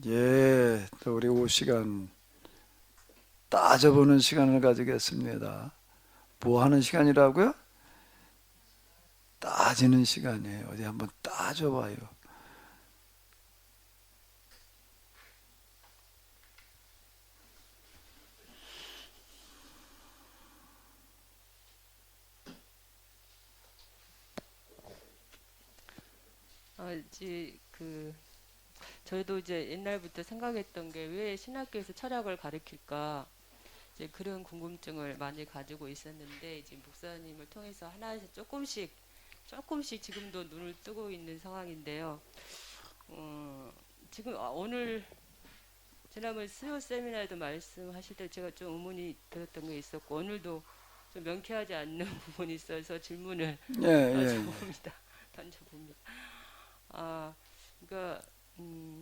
예, 또 우리 오후 시간 따져보는 시간을 가지겠습니다. 뭐 하는 시간이라고요? 따지는 시간이에요. 어디 한번 따져봐요. 이제 저희도 이제 옛날부터 생각했던 게 왜 신학교에서 철학을 가르칠까 이제 그런 궁금증을 많이 가지고 있었는데 이제 목사님을 통해서 하나씩 조금씩 지금도 눈을 뜨고 있는 상황인데요. 지금 오늘 지난번 수요 세미나에도 말씀하실 때 제가 좀 의문이 들었던 게 있었고 오늘도 좀 명쾌하지 않는 부분이 있어서 질문을 예, 예, 예. 던져봅니다. 던져봅니다. 아, 그러니까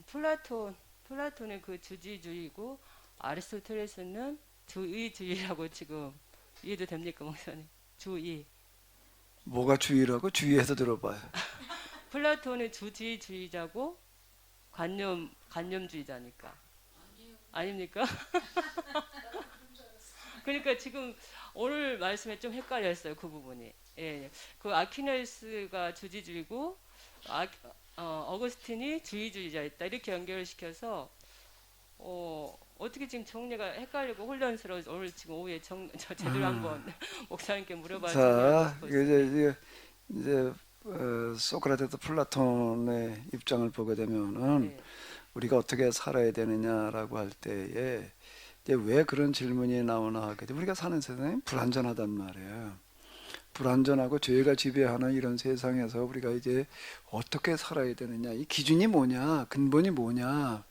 플라톤은 그 주지주의고 아리스토텔레스는 주의주의라고 지금 이해도 됩니까, 목사님? 주의. 뭐가 주의라고? 주의해서 들어봐요. 플라톤은 주지주의자고 관념주의자니까. 아닙니까? 그러니까 지금 오늘 말씀에 좀 헷갈렸어요, 그 부분이. 예. 그 아퀴네스가 주지주의고 아, 어거스틴이 주의주의자였다. 이렇게 연결을 시켜서 어떻게 지금 정리가 헷갈리고 혼란스러워서 오늘 지금 오후에 저 제대로 한번 목사님께 물어봐 정리를 자, 받고 있습니다. 이제 소크라테스 플라톤의 입장을 보게 되면은 네, 우리가 어떻게 살아야 되느냐라고 할 때에 이제 왜 그런 질문이 나오나 하게 되면 우리가 사는 세상이 불완전하단 말이에요. 불완전하고 죄가 지배하는 이런 세상에서 우리가 이제 어떻게 살아야 되느냐, 이 기준이 뭐냐, 근본이 뭐냐.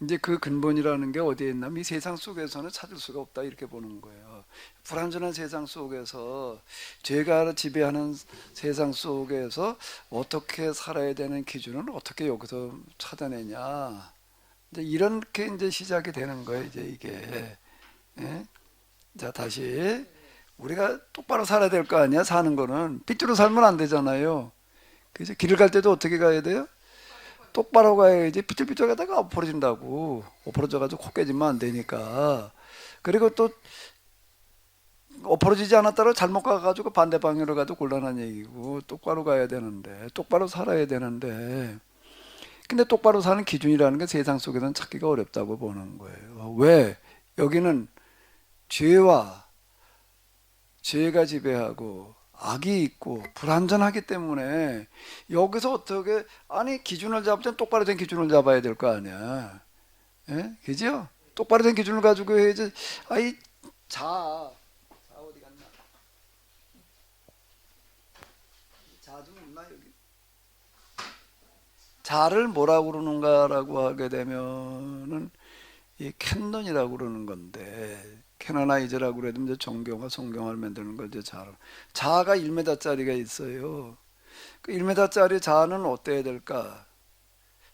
이제 그 근본이라는 게 어디에 있냐면 이 세상 속에서는 찾을 수가 없다 이렇게 보는 거예요. 불완전한 세상 속에서 죄가 지배하는 세상 속에서 어떻게 살아야 되는 기준은 어떻게 여기서 찾아내냐. 이제 이렇게 이제 시작이 되는 거예요. 이제 이게. 예? 자, 다시 우리가 똑바로 살아야 될 거 아니야. 사는 거는 삐뚤어 살면 안 되잖아요. 그죠? 길을 갈 때도 어떻게 가야 돼요? 똑바로 가야지. 삐뚤삐뚤 가다가 엎어진다고. 엎어져가지고 코 깨지면 안 되니까. 그리고 또 엎어지지 않았다고 잘못 가가지고 반대 방향으로 가도 곤란한 얘기고 똑바로 가야 되는데 똑바로 살아야 되는데 근데 똑바로 사는 기준이라는 게 세상 속에서는 찾기가 어렵다고 보는 거예요. 왜? 여기는 죄와 죄가 지배하고 악이 있고 불완전하기 때문에 여기서 어떻게 아니 기준을 잡을 땐 똑바로 된 기준을 잡아야 될 거 아니야. 예? 그죠? 똑바로 된 기준을 가지고 해야지. 아이 자 어디 갔나? 자 좀 없나 여기? 자를 뭐라고 그러는가라고 하게 되면은 이 캔론이라고 그러는 건데 캐너나이저라고 그래도 이제 정경화 성경화를 만드는 걸 이제 자가 1m짜리가 있어요. 그 1m짜리 자는 어때야 될까?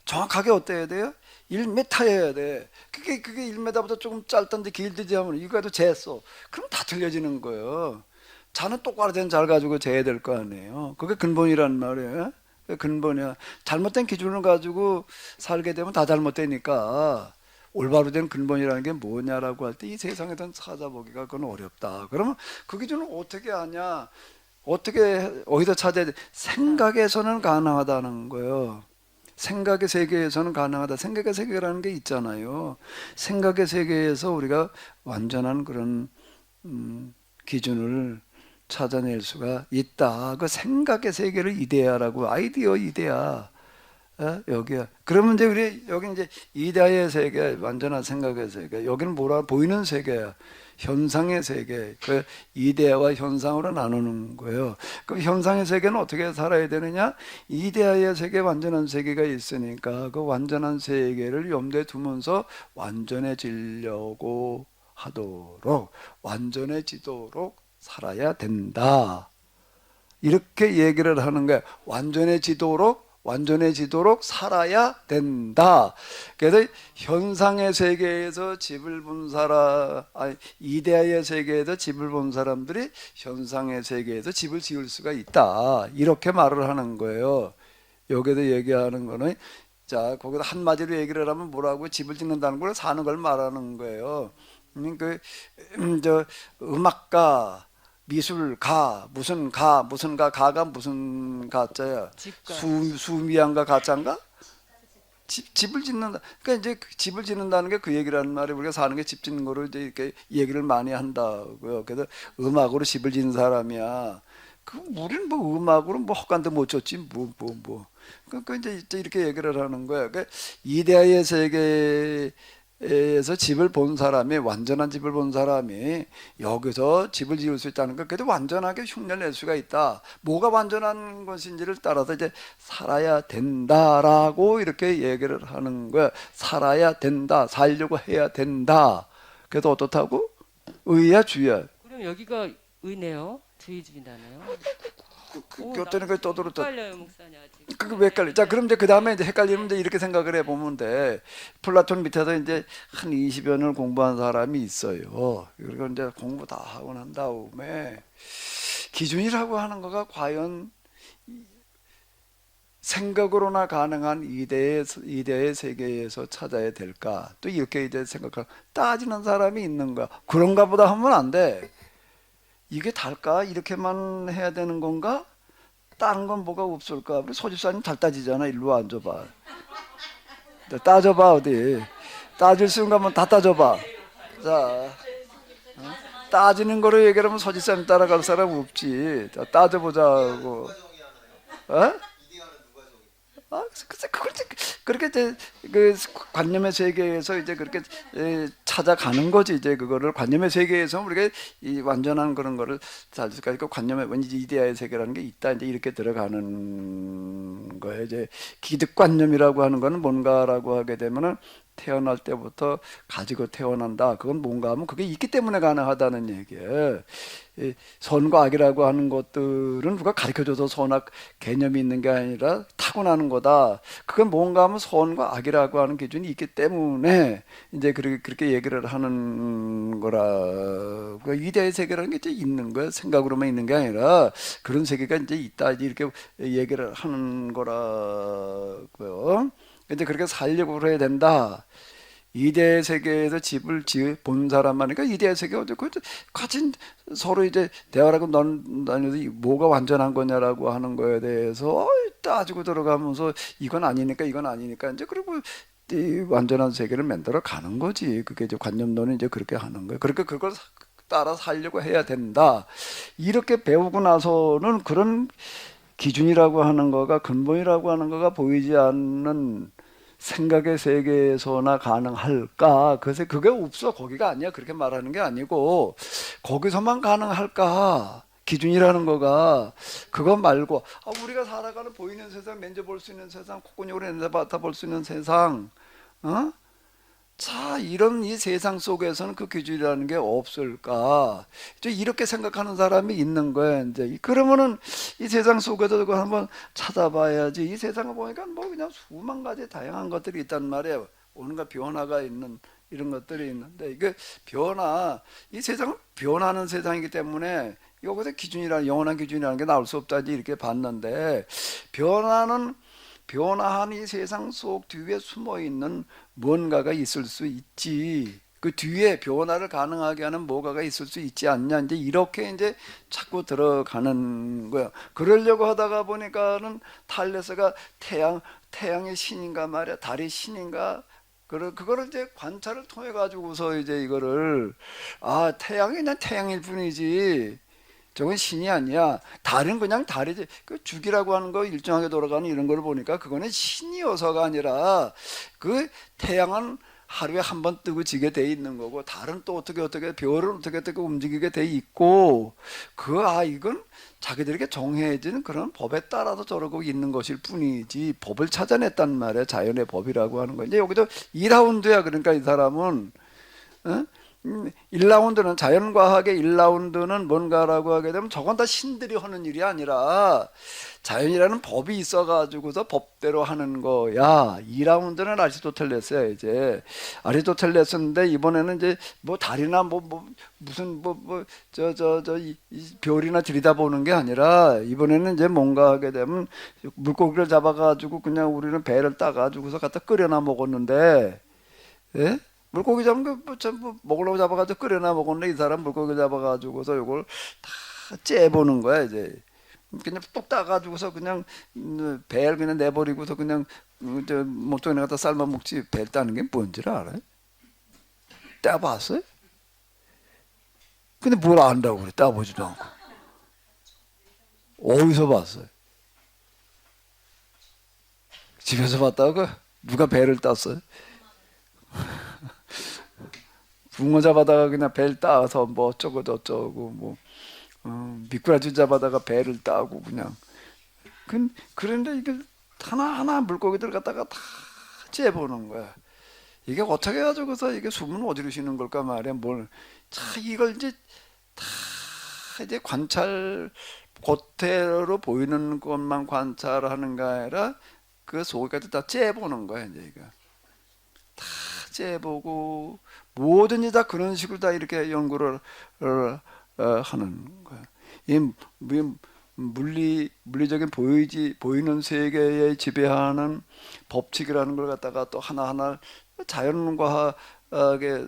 정확하게 어때야 돼요? 1m여야 돼. 그게 1m보다 조금 짧던데 길듯이 하면 이거도 재서 그럼 다 틀려지는 거예요. 자는 똑바로 된 자를 가지고 재야 될 거 아니에요. 그게 근본이란 말이에요. 그게 근본이야. 잘못된 기준을 가지고 살게 되면 다 잘못되니까 올바로 된 근본이라는 게 뭐냐라고 할 때 이 세상에선 찾아보기가 그건 어렵다. 그러면 그 기준을 어떻게 하냐? 어떻게 어디서 찾아야 돼? 생각에서는 네. 가능하다는 거예요. 생각의 세계에서는 가능하다. 생각의 세계라는 게 있잖아요. 생각의 세계에서 우리가 완전한 그런 기준을 찾아낼 수가 있다. 그 생각의 세계를 이데아라고 아이디어 이데아. 여기야. 그러면 이제 우리 여기 이제 이데아의 세계, 완전한 생각의 세계. 여기는 뭐라 보이는 세계야. 현상의 세계. 그 이데아와 현상으로 나누는 거예요. 그럼 현상의 세계는 어떻게 살아야 되느냐? 이데아의 세계, 완전한 세계가 있으니까 그 완전한 세계를 염두에 두면서 완전해지려고 하도록 완전해지도록 살아야 된다. 이렇게 얘기를 하는 거야. 완전해지도록 살아야 된다. 그래서 현상의 세계에서 집을 본 사람, 아니, 이데아의 세계에서 집을 본 사람들이 현상의 세계에서 집을 지을 수가 있다. 이렇게 말을 하는 거예요. 여기서 얘기하는 거는 자, 거기다 한마디로 얘기를 하면 뭐라고 집을 짓는다는 걸 사는 걸 말하는 거예요. 저 음악가, 미술가, 무슨 가가 무슨 가자야? 집가. 수미양가 가짜인가? 집을 짓는다. 그러니까 이제 집을 짓는다는 게 그 얘기라는 말이 우리가 사는 게 집 짓는 거로 이제 이렇게 얘기를 많이 한다고요. 그래서 음악으로 집을 짓는 사람이야. 그 우리는 뭐 음악으로 뭐 헛간도 못 쳤지 뭐. 그러니까 이제 이렇게 얘기를 하는 거야. 그 이데아의 세계에서 집을 본 사람이 완전한 집을 본 사람이 여기서 집을 지을 수 있다는 거. 그래도 완전하게 흉내를 낼 수가 있다. 뭐가 완전한 것인지를 따라서 이제 살아야 된다라고 이렇게 얘기를 하는 거야. 살아야 된다. 살려고 해야 된다. 그래도 어떻다고? 의야 주야. 그럼 여기가 의네요. 주의주의다네요. 어떤 거 떠들었다. 헷갈려요, 목사님 아직. 그거 왜 헷갈려? 자, 그럼 이제 그 다음에 이제 헷갈리면 이제 이렇게 생각을 해보면 돼. 플라톤 밑에서 이제 한 20여 년을 공부한 사람이 있어요. 그리고 이제 공부 다 하고 난 다음에 기준이라고 하는 거가 과연 생각으로나 가능한 이데의 세계에서 찾아야 될까? 또 이렇게 이제 생각하고 따지는 사람이 있는 거야. 그런가 보다 하면 안 돼. 이게 달까? 이렇게만 해야 되는 건가? 다른 건 뭐가 없을까? 우리 소집사님 잘 따지잖아. 일로 앉아봐. 따져봐 어디. 따질 수 있는 거 한번 다 따져봐. 자, 따지는 거로 얘기하면 소집사님 따라갈 사람 없지. 자, 따져보자고. 어? 아, 글쎄, 그걸 이제 그렇게 이제 그 관념의 세계에서 이제 그렇게 찾아가는 거지. 이제 그거를 관념의 세계에서 우리가 이 완전한 그런 거를 찾을 수가 있고 관념의 이데아의 세계라는 게 있다. 이제 이렇게 들어가는 거예요. 이제 기득관념이라고 하는 거는 뭔가라고 하게 되면은 태어날 때부터 가지고 태어난다. 그건 뭔가 하면 그게 있기 때문에 가능하다는 얘기예요. 이 선과 악이라고 하는 것들은 누가 가르쳐줘서 선악 개념이 있는 게 아니라 타고나는 거다. 그건 뭔가 하면 선과 악이라고 하는 기준이 있기 때문에 이제 그렇게 얘기를 하는 거라. 이데아의 세계라는 게 이제 있는 거야. 생각으로만 있는 게 아니라 그런 세계가 이제 있다. 이렇게 얘기를 하는 거라고요. 이제 그렇게 살려고 해야 된다. 이대 세계에서 집을 지어 본 사람만, 그러니까 이대 세계가 같이 서로 이제 대화를 하고 나누면서 뭐가 완전한 거냐라고 하는 거에 대해서 따지고 들어가면서 이건 아니니까 이제 그리고 이 완전한 세계를 만들어 가는 거지. 그게 이제 관념론은 이제 그렇게 하는 거예요. 그렇게 그걸 따라 살려고 해야 된다. 이렇게 배우고 나서는 그런 기준이라고 하는 거가 근본이라고 하는 거가 보이지 않는 생각의 세계에서나 가능할까? 그래서 그게 없어. 거기가 아니야. 그렇게 말하는 게 아니고 거기서만 가능할까? 기준이라는 거가 그거 말고 우리가 살아가는 보이는 세상, 만져볼 수 있는 세상, 콧구녕으로 맡아볼 수 있는 세상, 어? 자, 이런 이 세상 속에서는 그 기준이라는 게 없을까? 이제 이렇게 생각하는 사람이 있는 거야, 이제. 그러면은 이 세상 속에서 그거 한번 찾아봐야지. 이 세상을 보니까 뭐 그냥 수만 가지 다양한 것들이 있단 말이에요. 온갖 변화가 있는 이런 것들이 있는데, 이게 이 세상은 변하는 세상이기 때문에 여기서 영원한 기준이라는 게 나올 수 없다, 이렇게 봤는데, 변화한 이 세상 속 뒤에 숨어 있는 뭔가가 있을 수 있지. 그 뒤에 변화를 가능하게 하는 뭐가가 있을 수 있지 않냐. 이제 이렇게 이제 자꾸 들어가는 거야. 그러려고 하다가 보니까는 탈레스가 태양의 신인가 말이야. 달의 신인가. 그거를 이제 관찰을 통해 가지고서 이제 이거를 태양이 그냥 태양일 뿐이지. 저건 신이 아니야. 달은 그냥 달이지. 그 주기라고 하는 거 일정하게 돌아가는 이런 걸 보니까 그거는 신이어서가 아니라 그 태양은 하루에 한 번 뜨고 지게 돼 있는 거고 달은 또 어떻게 별은 어떻게 움직이게 돼 있고 이건 자기들에게 정해진 그런 법에 따라서 저러고 있는 것일 뿐이지 법을 찾아냈단 말이야. 자연의 법이라고 하는 거. 이제 여기도 2라운드야. 그러니까 이 사람은 1라운드는 자연과학의 1라운드는 뭔가라고 하게 되면 저건 다 신들이 하는 일이 아니라 자연이라는 법이 있어가지고서 법대로 하는 거야. 2라운드는 아리스토텔레스야 이제. 아리스토텔레스인데 이번에는 이제 뭐 달이나 무슨 이 별이나 들여다보는 게 아니라 이번에는 이제 뭔가 하게 되면 물고기를 잡아가지고 그냥 우리는 배를 따가지고서 갖다 끓여나 먹었는데, 예? 물고기 잡은 거 먹으려고 잡아가지고 끓여나 먹었는데 이 사람 물고기 잡아가지고서 이걸 다 째보는 거야 이제. 그냥 뚝 따가지고서 그냥 배를 그냥 내버리고서 그냥 저 목동에 갖다 삶아 먹지 배 따는 게 뭔지를 알아요? 따봤어요? 근데 뭘 안다고 그래? 따보지도 않고. 어디서 봤어요? 집에서 봤다고? 누가 배를 땄어요? 붕어 잡아다가 그냥 배를 따서 뭐 어쩌고 저쩌고 뭐 미꾸라지 잡아다가 배를 따고 그냥 그런데 이게 하나하나 물고기들 갖다가 다 재보는 거야. 이게 어떻게 해가지고서 이게 숨은 어디로 쉬는 걸까 말이야. 이걸 이제 다 이제 관찰 겉으로 보이는 것만 관찰하는가 아니라 그 속까지 다 재보는 거야 이제 이거. 다 재보고 뭐든지 다 그런 식으로 다 이렇게 연구를 하는 거야. 이 물리적인 보이는 세계에 지배하는 법칙이라는 걸 갖다가 또 하나하나 자연과학의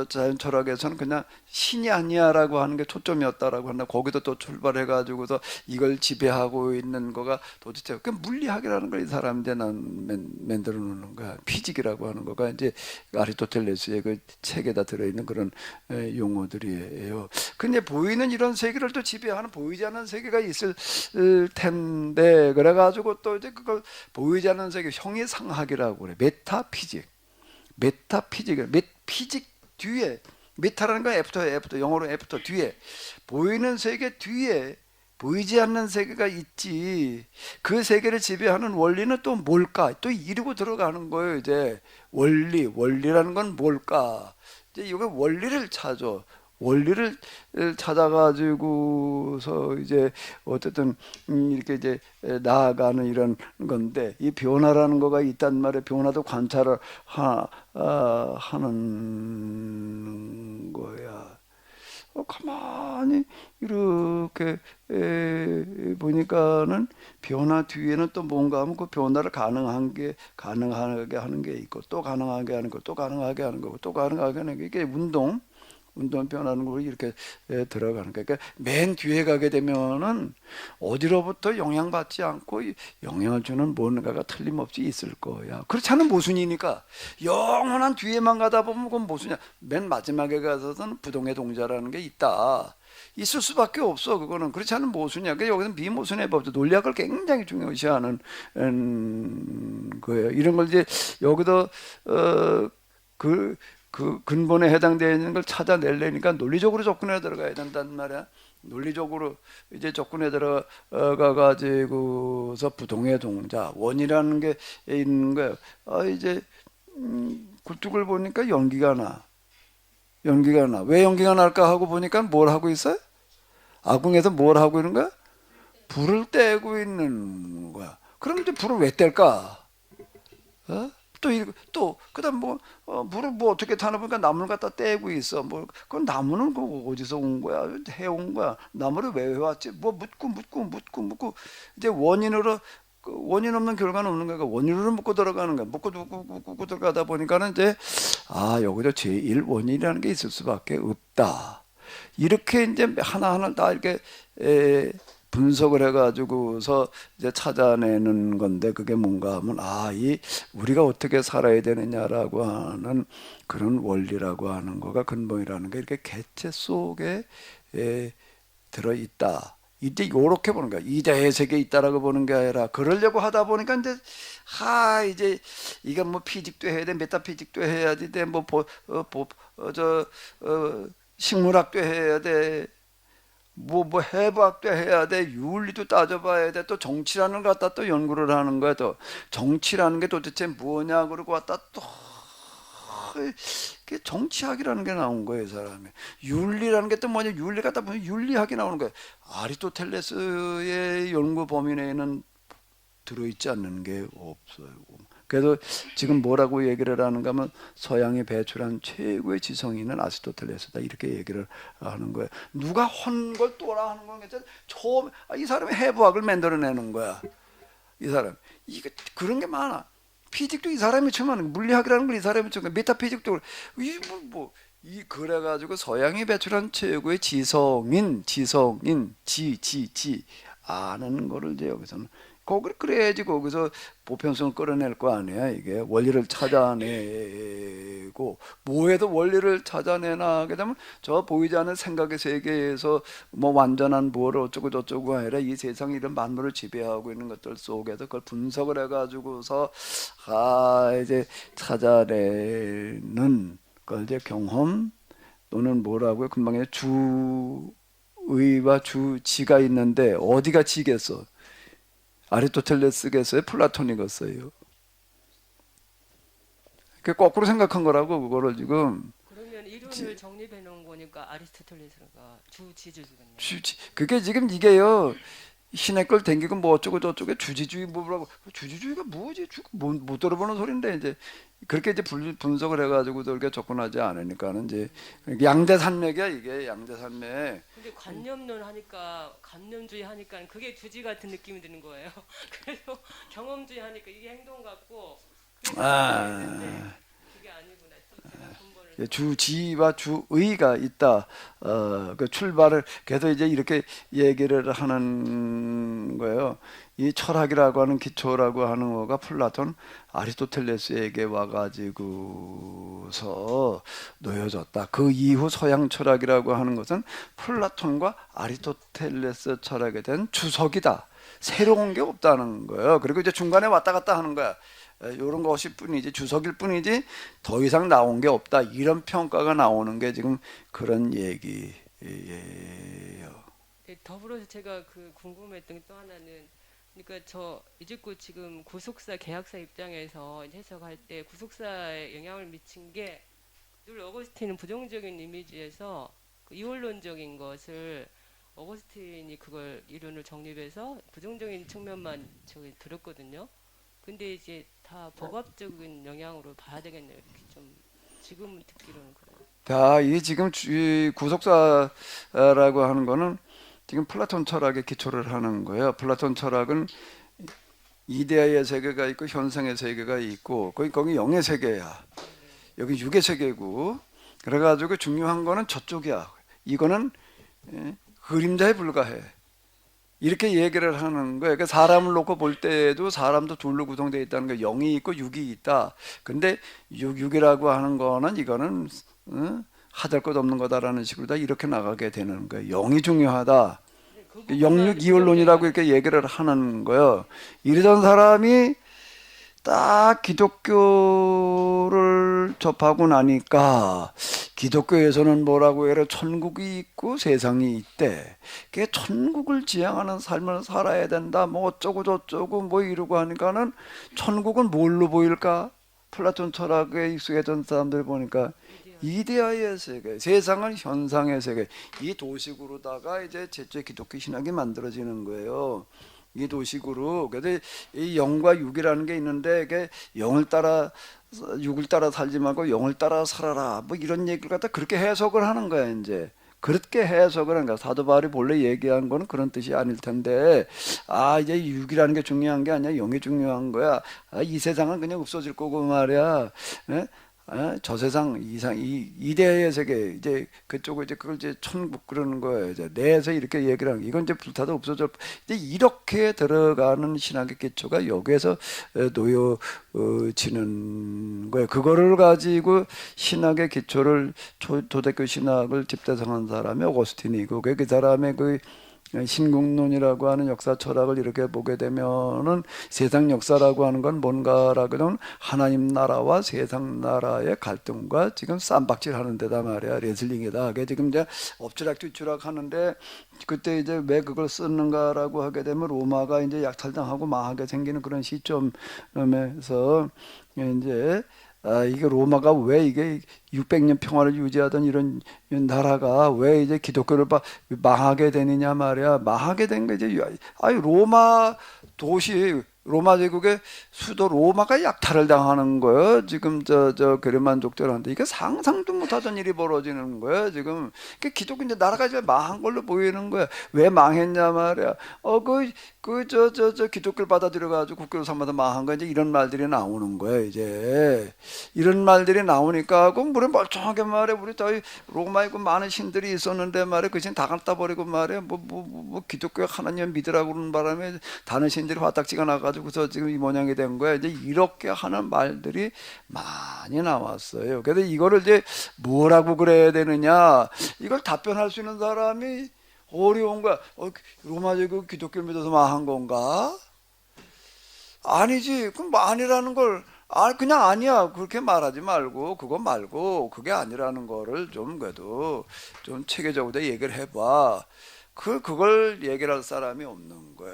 자연 철학에서는 그냥 신이 아니야라고 하는 게 초점이었다라고 한다. 거기도 또 출발해 가지고서 이걸 지배하고 있는 거가 도대체 그 물리학이라는 걸 이 사람들이 만들어 놓는 거야. 피직이라고 하는 거가 이제 아리스토텔레스의 그 책에다 들어 있는 그런 용어들이에요. 근데 보이는 이런 세계를 또 지배하는 보이지 않는 세계가 있을 텐데 그래 가지고 또 이제 그걸 보이지 않는 세계 형이상학이라고 그래. 메타피직. 피직 뒤에 메타라는 건 애프터 영어로 애프터 뒤에 보이는 세계 뒤에 보이지 않는 세계가 있지. 그 세계를 지배하는 원리는 또 뭘까? 또 이러고 들어가는 거예요. 이제 원리라는 건 뭘까? 이제 이거 원리를 찾아. 원리를 찾아가지고서 이제 어쨌든 이렇게 이제 나아가는 이런 건데 이 변화라는 거가 있단 말이에요. 변화도 관찰을 하는 거야. 가만히 이렇게 보니까는 변화 뒤에는 또 뭔가 하면 그 변화를 가능하게 하는 게 있고 또 가능하게 하는 거 또 가능하게 하는 거고 또 가능하게 하는 게 이게 운동 변하는 거 이렇게 들어가는 거예요. 그러니까 맨 뒤에 가게 되면은 어디로부터 영향받지 않고 영향을 주는 뭔가가 틀림없이 있을 거야. 그렇지 않은 모순이니까 영원한 뒤에만 가다 보면 그건 모순이야. 맨 마지막에 가서는 부동의 동자라는 게 있다. 있을 수밖에 없어. 그거는 그렇지 않은 모순이야. 그러니까 여기서 미모순의 법도 논리학을 굉장히 중요시하는 거예요. 이런 걸 이제 여기도 그 근본에 해당되어 있는 걸 찾아내려니까 논리적으로 접근해 들어가야 된단 말이야. 논리적으로 이제 접근해 들어가 가지고서 부동의 동자 원이라는 게 있는 거예요. 이제 굴뚝을 보니까 연기가 나. 왜 연기가 날까 하고 보니까 뭘 하고 있어요? 아궁에서 뭘 하고 있는 거야? 불을 떼고 있는 거야. 그럼 이제 불을 왜 뗄까? 그다음 물을 어떻게 타나 보니까 나무를 갖다 떼고 있어. 그 나무는 어디서 온 거야? 해온 거야. 나무를 왜 해왔지? 묻고 이제 원인 없는 결과는 없는 거야. 원인으로 묻고 들어가는 거야. 묻고 들어가다 보니까는 이제 여기도 제1원인이라는 게 있을 수밖에 없다. 이렇게 이제 하나하나 다 이렇게 분석을 해가지고서 이제 찾아내는 건데 그게 뭔가 하면 우리가 어떻게 살아야 되느냐라고 하는 그런 원리라고 하는 거가 근본이라는 게 이렇게 개체 속에 들어있다. 이제 요렇게 보는 거야. 이자의 세계에 있다라고 보는 게 아니라 그러려고 하다 보니까 이제 이게 피직도 해야 돼, 메타피직도 해야지 돼, 식물학도 해야 돼. 해부학도 해야 돼, 윤리도 따져봐야 돼, 또 정치라는 거 갖다 또 연구를 하는 거야. 또 정치라는 게 도대체 뭐냐 그러고 왔다 또 그 정치학이라는 게 나온 거예요, 이 사람이. 윤리라는 게 또 뭐냐? 윤리 갖다 보면 윤리학이 나오는 거예요. 아리스토텔레스의 연구 범위 내에는 들어있지 않는 게 없어요. 그래서 지금 뭐라고 얘기를 하는가 하면 서양이 배출한 최고의 지성인은 아리스토텔레스다 이렇게 얘기를 하는 거예요. 누가 헌 걸 또라 하는 건 괜찮아. 처음 이 사람이 해부학을 만들어내는 거야. 이 사람 이거 그런 게 많아. 피직도 이 사람이 처음 하는 거야. 물리학이라는 걸 이 사람이 처음 하는 거야. 메타피직도 이 그래가지고 서양이 배출한 최고의 지성인 아는 거를 이제 여기서는 거기를 그래야지 거기서 보편성을 끌어낼 거 아니야. 이게 원리를 찾아내고 뭐해도 원리를 찾아내나 하게 되면 저 보이지 않는 생각의 세계에서 뭐 완전한 뭐를 어쩌고 저쩌고 아니라 이 세상 이런 만물을 지배하고 있는 것들 속에서 그걸 분석을 해가지고서 이제 찾아내는 걸 이제 경험 또는 뭐라고요? 금방 주의와 주지가 있는데 어디가 지겠어? 아리스토텔레스겠어요? 플라톤이겠어요? 그 거꾸로 생각한 거라고 그거를 지금 그러면 이론을 정립해 놓은 거니까 아리스토텔레스가 주지주겠네요. 그게 지금 이게요 신의 걸 댕기고 뭐 어쩌고 저쩌고 주지주의 뭐라고 주지주의가 뭐지? 못 들어보는 소린데 이제 그렇게 이제 분석을 해가지고 그렇게 접근하지 않으니까는 이제 양대산맥이야 이게 양대산맥. 근데 관념론 하니까 관념주의 하니까 그게 주지 같은 느낌이 드는 거예요. 그래서 경험주의 하니까 이게 행동 같고 아. 그게 아니구나. 또 제가 근본을 주지와 주의가 있다. 그 출발을 그래도 이제 이렇게 얘기를 하는 거예요. 이 철학이라고 하는 기초라고 하는 거가 플라톤, 아리스토텔레스에게 와가지고서 놓여졌다. 그 이후 서양 철학이라고 하는 것은 플라톤과 아리스토텔레스 철학에 대한 주석이다. 새로운 게 없다는 거예요. 그리고 이제 중간에 왔다 갔다 하는 거야. 이런 것이 뿐이지 주석일 뿐이지 더 이상 나온 게 없다 이런 평가가 나오는 게 지금 그런 얘기예요. 네, 더불어서 제가 그 궁금했던 게 또 하나는 그러니까 저 이집고 지금 구속사 계약사 입장에서 해석할 때 구속사에 영향을 미친 게 늘 어거스틴은 부정적인 이미지에서 그 이원론적인 것을 어거스틴이 그걸 이론을 정립해서 부정적인 측면만 저기 들었거든요. 근데 이제 다 복합적인 영향으로 봐야 되겠네요. 이렇게 좀 지금 듣기로는 그래요. 자, 이 지금 이 구속사라고 하는 거는 지금 플라톤 철학에 기초를 하는 거예요. 플라톤 철학은 이데아의 세계가 있고 현상의 세계가 있고 거기 영의 세계야. 여기 육의 세계고 그래가지고 중요한 거는 저쪽이야. 이거는 그림자에 불과해. 이렇게 얘기를 하는 거예요. 그러니까 사람을 놓고 볼 때도 사람도 둘로 구성되어 있다는 거, 영이 있고 육이 있다. 근데 육이라고 하는 거는 이거는 하잘 것 없는 거다라는 식으로 다 이렇게 나가게 되는 거예요. 영이 중요하다. 그 부분만 영육 이원론이라고 이렇게 얘기를 하는 거예요. 이러던 사람이 딱 기독교를 접하고 나니까 기독교에서는 뭐라고 해라 천국이 있고 세상이 있대. 그게 천국을 지향하는 삶을 살아야 된다. 뭐 어쩌고 저쩌고 뭐 이러고 하니까는 천국은 뭘로 보일까? 플라톤 철학에 익숙했던 사람들 보니까 이데아의 세계, 세상은 현상의 세계. 이 도식으로다가 이제 제초의 기독교 신학이 만들어지는 거예요. 이 도식으로. 그래서 이 영과 육이라는 게 있는데 이게 영을 따라 육을 따라 살지 말고 영을 따라 살아라. 뭐 이런 얘기를 갖다 그렇게 해석을 하는 거야 이제. 그렇게 해석을 한 거야. 사도 바울이 본래 얘기한 거는 그런 뜻이 아닐 텐데 이제 육이라는 게 중요한 게 아니야. 영이 중요한 거야. 이 세상은 그냥 없어질 거고 말이야. 예? 저 세상 이상 이 이데아의 세계 이제 그쪽을 이제 그걸 이제 천국 그러는 거예요. 이제 내에서 이렇게 얘기를 하는 거. 이건 이제 불타도 없어져. 이제 이렇게 들어가는 신학의 기초가 여기에서 놓여지는 거예요. 그거를 가지고 신학의 기초를 초대교 신학을 집대성한 사람이 오거스틴이고 그 사람의 그 신국론이라고 하는 역사 철학을 이렇게 보게 되면은 세상 역사라고 하는 건 뭔가라고 하면 하나님 나라와 세상 나라의 갈등과 지금 쌈박질 하는 데다 말이야. 레슬링이다. 그게 지금 이제 엎치락 뒤치락 하는데 그때 이제 왜 그걸 쓰는가라고 하게 되면 로마가 이제 약탈당하고 망하게 생기는 그런 시점에서 이제 이게 로마가 왜 이게 600년 평화를 유지하던 이런 나라가 왜 이제 기독교를 망하게 되느냐 말이야. 망하게 된 게 이제 로마 도시 로마 제국의 수도 로마가 약탈을 당하는 거예요. 지금 저 게르만족들한테 이게 상상도 못하던 일이 벌어지는 거예요. 지금 기독교 이제 나라가 이제 망한 걸로 보이는 거야. 왜 망했냐 말이야. 저 기독교를 받아들여 가지고 국교를 삼아서 망한 거 이제 이런 말들이 나오는 거예요. 이제 이런 말들이 나오니까 그 우리 멀쩡하게 말해 우리 저희 로마에 그 많은 신들이 있었는데 말이야 그 신 다 갖다 버리고 말이야 뭐 기독교 하나님 믿으라고 그러는 바람에 다른 신들이 화딱지가 나가지고서 지금 이 모양이 된 거야. 이제 이렇게 하는 말들이 많이 나왔어요. 그래서 이거를 이제 뭐라고 그래야 되느냐 이걸 답변할 수 있는 사람이 어려운 거야. 로마 제국 기독교를 믿어서 망한 건가? 아니지. 그럼 뭐 아니라는 걸 그냥 아니야. 그렇게 말하지 말고 그거 말고 그게 아니라는 거를 좀 그래도 좀 체계적으로 얘기를 해봐. 그걸 얘기를 할 사람이 없는 거야.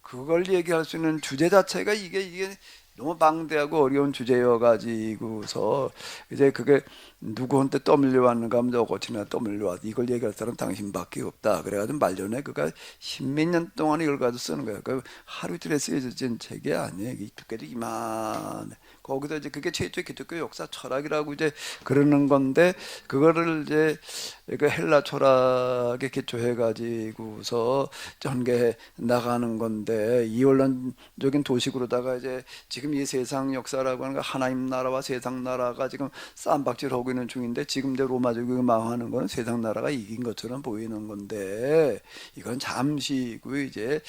그걸 얘기할 수 있는 주제 자체가 이게 너무 방대하고 어려운 주제여 가지고서 이제 그게 누구한테 떠밀려 왔는가 하면 어거치나 떠밀려 왔 이걸 얘기할 사람 당신밖에 없다. 그래가지고 말년에 그가 십몇 년 동안 이걸 가지고 쓰는 거야. 그 하루 이틀에 쓰여진 책이 아니에요. 이 두께도 이만해. 거기서 이제 그게 최초의 기독교 역사 철학이라고 이제 그러는 건데 그거를 이제 그 헬라 철학에 기초해 가지고서 전개해 나가는 건데 이원론적인 도식으로다가 이제 지금 이 세상 역사라고 하는 거 하나님 나라와 세상 나라가 지금 쌈박질하고 있는 중인데 지금 이제 로마 제국이 망하는 거는 세상 나라가 이긴 것처럼 보이는 건데 이건 잠시고 이제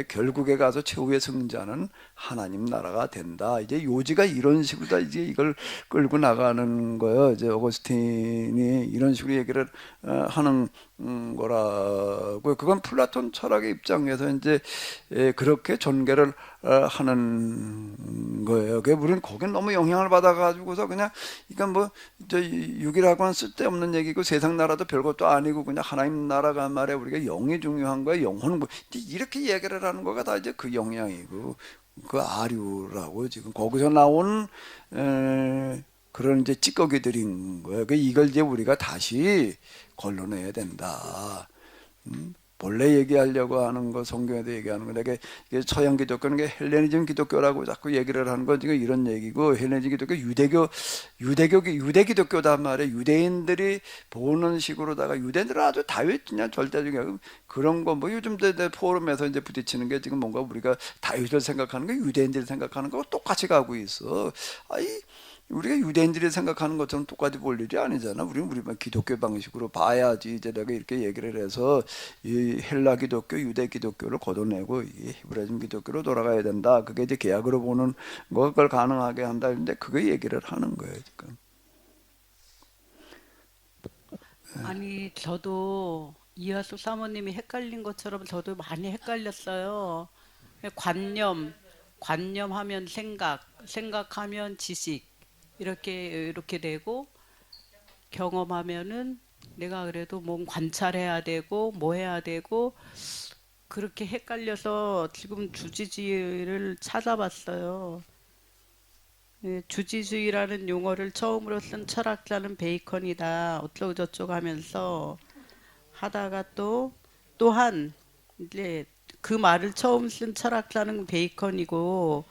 결국에 가서 최후의 승자는 하나님 나라가 된다. 이제 요지가 이런 식으로 다 이제 이걸 끌고 나가는 거예요. 이제 어거스틴이 이런 식으로 얘기를 하는 거라고요. 그건 플라톤 철학의 입장에서 이제 그렇게 전개를 하는 거예요. 그 우리는 거긴 너무 영향을 받아가지고서 그냥 이건 뭐저 육이라고는 쓸데없는 얘기고 세상 나라도 별것도 아니고 그냥 하나님 나라가 말이야 우리가 영이 중요한 거야 영혼은 뭐 이렇게 얘기를 하는 거가 다 이제 그 영향이고 그 아류라고 지금 거기서 나온 그런 이제 찌꺼기들인 거예요. 이걸 이제 우리가 다시 걸러내야 된다. 본래 얘기하려고 하는 거 성경에도 얘기하는 거 내가 이게 서양 기독교는 게 헬레니즘 기독교라고 자꾸 얘기를 하는 건 지금 이런 얘기고 헬레니즘 기독교 유대 기독교단 말이에요. 유대인들이 보는 식으로다가 유대인들은 아주 다윗이냐 절대적이야. 그런 거 뭐 요즘 내 포럼에서 이제 부딪히는 게 지금 뭔가 우리가 다윗을 생각하는 거 유대인들이 생각하는 거 똑같이 가고 있어. 우리가 유대인들이 생각하는 것처럼 똑같이 볼 일이 아니잖아. 우리만 기독교 방식으로 봐야지. 이제 내가 이렇게 얘기를 해서 이 헬라 기독교, 유대 기독교를 걷어내고 이 히브라이즘 기독교로 돌아가야 된다. 그게 이제 계약으로 보는 걸 가능하게 한다. 근데 그거 얘기를 하는 거예요 지금. 아니, 저도 이하수 사모님이 헷갈린 것처럼 저도 많이 헷갈렸어요. 관념하면 생각하면 지식, 이렇게 되고, 경험하면은 내가 그래도 뭔 관찰해야 되고, 뭐 해야 되고, 그렇게 헷갈려서 지금 주지주의를 찾아봤어요. 주지주의라는 용어를 처음으로 쓴 철학자는 베이컨이다. 어쩌고 저쩌고 하면서 하다가 또한 이제 그 말을 처음 쓴 철학자는 베이컨이고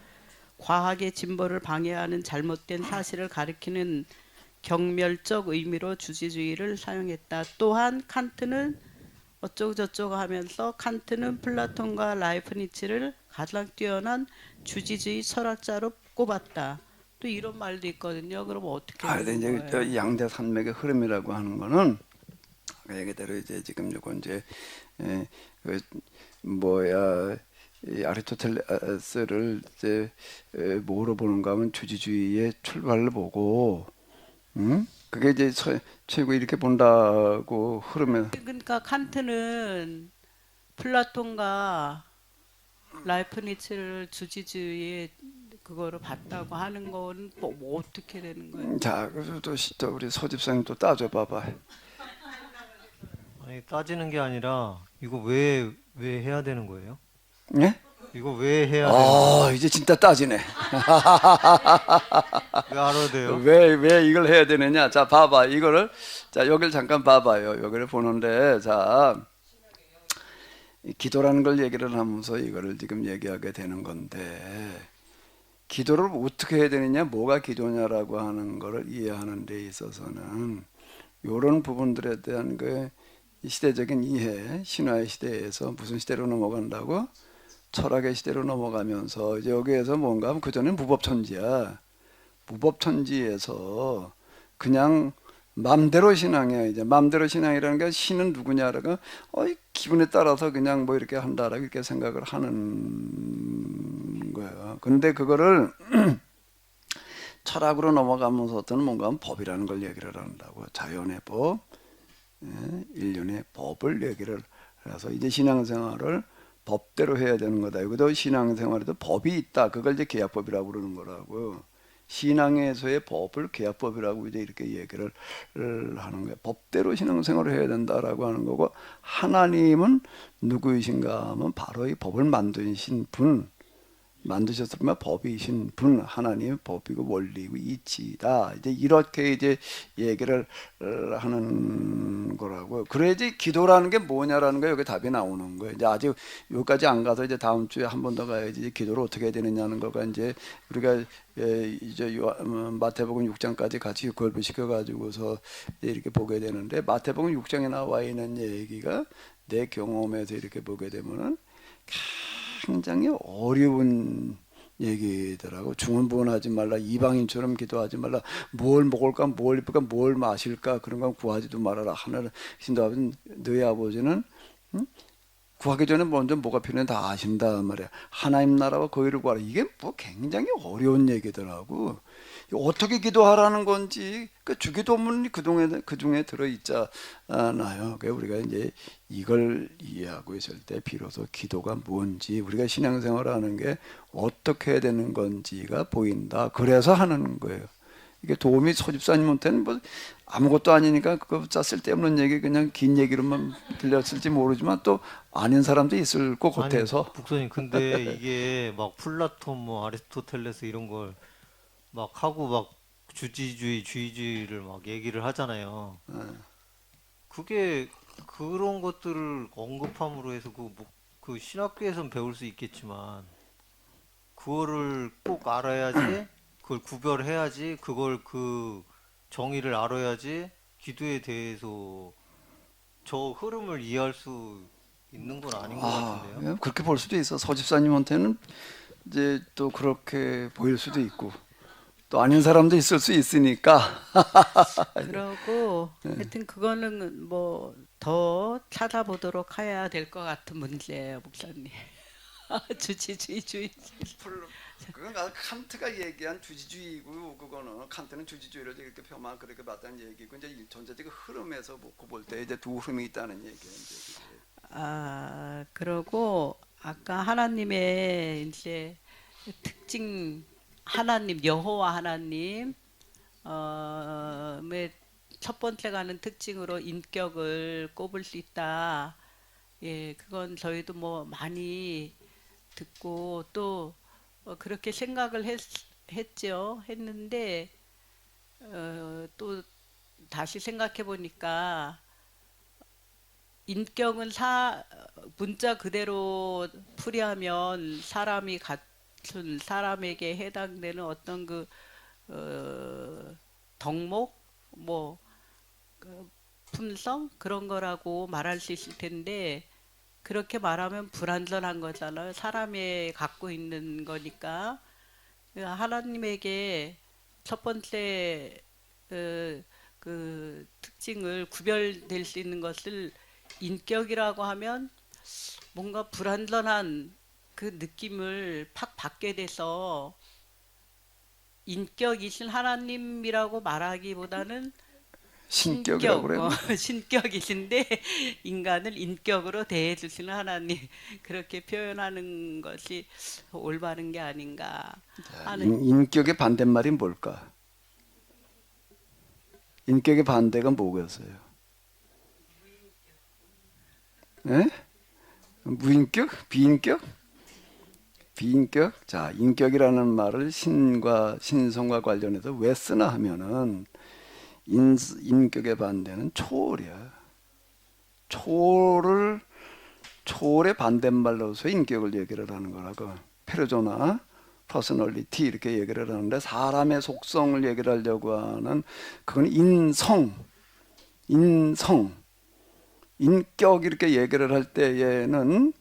과학의 진보를 방해하는 잘못된 사실을 가리키는 경멸적 의미로 주지주의를 사용했다. 또한 칸트는 어쩌고 저쩌고 하면서 칸트는 플라톤과 라이프니츠를 가장 뛰어난 주지주의 철학자로 꼽았다. 또 이런 말도 있거든요. 그럼 어떻게 근데 되는 이제 거예요? 양대 산맥의 흐름이라고 하는 거는 얘기대로 이제 지금 요거 이제 그 뭐야 이 아리스토텔레스를 이제 뭐로 보는가 하면 주지주의의 출발을 보고 그게 이제 최고 이렇게 본다고 흐르면 그러니까 칸트는 플라톤과 라이프니츠를 주지주의의 그거로 봤다고 하는 건 뭐 어떻게 되는 거예요? 자 그래서 또 우리 소집사님 또 따져봐봐. 아니, 따지는 게 아니라 이거 왜 해야 되는 거예요? 예? 이거 왜 해야 돼요? 아, 이제 진짜 따지네. 왜 알아야 돼요? 왜 이걸 해야 되느냐? 자, 봐봐. 이거를 자, 여기를 잠깐 봐봐요. 여기를 보는데 자, 이 기도라는 걸 얘기를 하면서 이거를 지금 얘기하게 되는 건데 기도를 어떻게 해야 되느냐? 뭐가 기도냐라고 하는 거를 이해하는 데 있어서는 이런 부분들에 대한 그 시대적인 이해, 신화의 시대에서 무슨 시대로 넘어간다고? 철학의 시대로 넘어가면서 이제 여기에서 뭔가 하면 그전엔 무법천지야. 무법천지에서 그냥 맘대로 신앙이야. 이제 맘대로 신앙이라는 게 신은 누구냐라고 기분에 따라서 그냥 뭐 이렇게 한다라고 이렇게 생각을 하는 거예요. 근데 그거를 철학으로 넘어가면서부터는 뭔가 하면 법이라는 걸 얘기를 한다고. 자연의 법, 인륜의 법을 얘기를 해서 이제 신앙생활을 법대로 해야 되는 거다. 여기도 신앙생활에도 법이 있다. 그걸 이제 계약법이라고 그러는 거라고. 신앙에서의 법을 계약법이라고 이제 이렇게 얘기를 하는 거예요. 법대로 신앙생활을 해야 된다라고 하는 거고, 하나님은 누구이신가 하면 바로 이 법을 만드신 분, 만드셨으면 법이신 분, 하나님의 법이고 원리고 이치다. 이제 이렇게 이제 얘기를 하는 거라고요. 그래야지 기도라는 게 뭐냐라는 거 여기 답이 나오는 거예요. 이제 아직 여기까지 안 가서 이제 다음 주에 한 번 더 가야지 기도를 어떻게 해야 되느냐는 거가 이제 우리가 이제 마태복음 6장까지 같이 걸부시켜 가지고서 이렇게 보게 되는데 마태복음 6장에 나와 있는 얘기가 내 경험에서 이렇게 보게 되면은 굉장히 어려운 얘기더라고. 중언부언하지 말라, 이방인처럼 기도하지 말라, 뭘 먹을까, 뭘 입을까, 뭘 마실까 그런 건 구하지도 말아라. 하나님 신도 아버지, 너희 아버지는 구하기 전에 먼저 뭐가 필요해 다 아신다 말이야. 하나님 나라와 거의를 구하라. 이게 뭐 굉장히 어려운 얘기더라고. 어떻게 기도하라는 건지 그 주기도문이 그 중에 들어 있잖아요. 그러니까 우리가 이제 이걸 이해하고 있을 때 비로소 기도가 뭔지 우리가 신앙생활하는 게 어떻게 해야 되는 건지가 보인다. 그래서 하는 거예요. 이게 도움이 소집사님한테는 뭐 아무것도 아니니까 그거 쓸데없는 얘기 그냥 긴 얘기로만 들렸을지 모르지만 또 아닌 사람도 있을 것 같아서. 북선님, 근데 이게 막 플라톤 뭐 아리스토텔레스 이런 걸 막 하고 막 주지주의, 주의주의를 막 얘기를 하잖아요. 그게 그런 것들을 언급함으로 해서 그 신학교에선 배울 수 있겠지만 그거를 꼭 알아야지, 그걸 구별해야지, 그걸 그 정의를 알아야지 기도에 대해서 저 흐름을 이해할 수 있는 건 아닌 것 같은데요. 예, 그렇게 볼 수도 있어. 서집사님한테는 이제 또 그렇게 보일 수도 있고 또 아닌 사람도 있을 수 있으니까. 그러고 하여튼 그거는 뭐 더 찾아보도록 해야 될 것 같은 문제예요, 목사님. 주지주의. 그건 칸트가 얘기한 주지주의고 그거는 칸트는 주지주의를 이렇게 폄하 그렇게 봤다는 얘기고 이제 전체적인 흐름에서 놓고 볼 때 이제 두 흐름이 있다는 얘기예요. 이제. 그러고 아까 하나님의 이제 특징, 하나님 여호와 하나님 첫 번째 가는 특징으로 인격을 꼽을 수 있다. 예, 그건 저희도 뭐 많이 듣고 또 그렇게 생각을 했죠. 했는데 또 다시 생각해 보니까 인격은 문자 그대로 풀이하면 사람이 갖춘 사람에게 해당되는 어떤 그 덕목 뭐 품성 그런 거라고 말할 수 있을 텐데 그렇게 말하면 불완전한 거잖아요. 사람이 갖고 있는 거니까 하나님에게 첫 번째 그 특징을 구별될 수 있는 것을 인격이라고 하면 뭔가 불완전한 그 느낌을 팍 받게 돼서 인격이신 하나님이라고 말하기보다는 신격이라고 그래요. 신격이신데 인간을 인격으로 대해 주시는 하나님 그렇게 표현하는 것이 올바른 게 아닌가 하는. 인격의 반대말이 뭘까? 인격의 반대가 뭐겠어요? 예? 무인격? 비인격? 비인격? 자, 인격이라는 말을 신과 신성과 관련해서 왜 쓰나 하면은 인격의 반대는 초월이야. 초월의 반대말로서 인격을 얘기를 하는 거라고. 페르소나, 퍼스널리티 이렇게 얘기를 하는데 사람의 속성을 얘기를 하려고 하는 그건 인격 이렇게 얘기를 할 때에는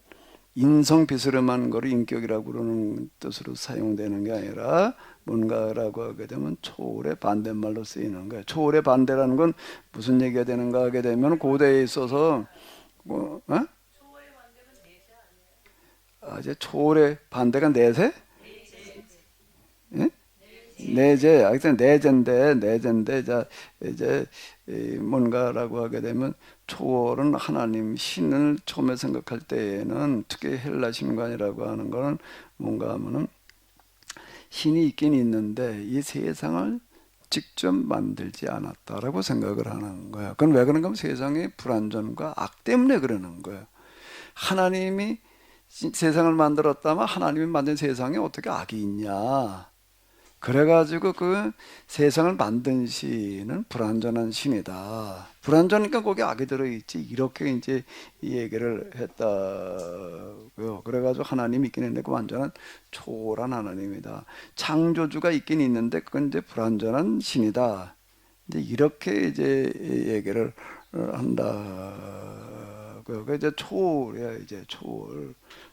인성 비스름한 거를 인격이라고 그러는 뜻으로 사용되는 게 아니라 뭔가라고 하게 되면 초월의 반대말로 쓰이는 거예요. 초월의 반대라는 건 무슨 얘기가 되는가 하게 되면 고대에 있어서 이제 초월의 반대가 내세? 예? 내재. 하여튼 내재인데 자 이제 뭔가라고 하게 되면 초월은 하나님 신을 처음에 생각할 때에는 특히 헬라 신관이라고 하는 거는 뭔가 하면은 신이 있긴 있는데 이 세상을 직접 만들지 않았다라고 생각을 하는 거야. 그건 왜 그런가 하면 세상의 불완전과 악 때문에 그러는 거야. 하나님이 세상을 만들었다면 하나님이 만든 세상에 어떻게 악이 있냐. 그래가지고 그 세상을 만든 신은 불완전한 신이다. 불완전하니까 거기 악이 들어있지. 이렇게 이제 이 얘기를 했다고요. 그래가지고 하나님이 있긴 했는데 그 완전한 초월한 하나님이다. 창조주가 있긴 있는데 그건 이제 불완전한 신이다. 이제 이렇게 이제 얘기를 한다고요. 그 이제 초월이야. 이제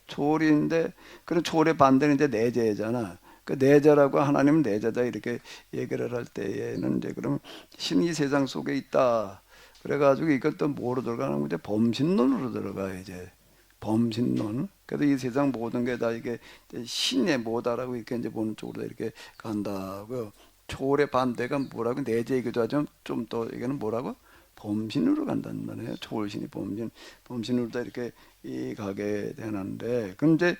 초월인데 그런 초월의 반대는 이제 내재잖아. 그 내자라고 하나님은 내자다 이렇게 얘기를 할 때에는 이제 그럼 신이 세상 속에 있다. 그래가지고 이것도 뭐로 들어가는 거지? 범신론으로 들어가 이제 범신론. 그래서 이 세상 모든 게 다 이게 신의 뭐다라고 이렇게 이제 보는 쪽으로 이렇게 간다고요. 초월의 반대가 뭐라고 내재이기도 하지만 좀 더 이게는 뭐라고? 범신으로 간단 말이에요. 초월신이 범신으로 다 이렇게 가게 되는데 그럼 이제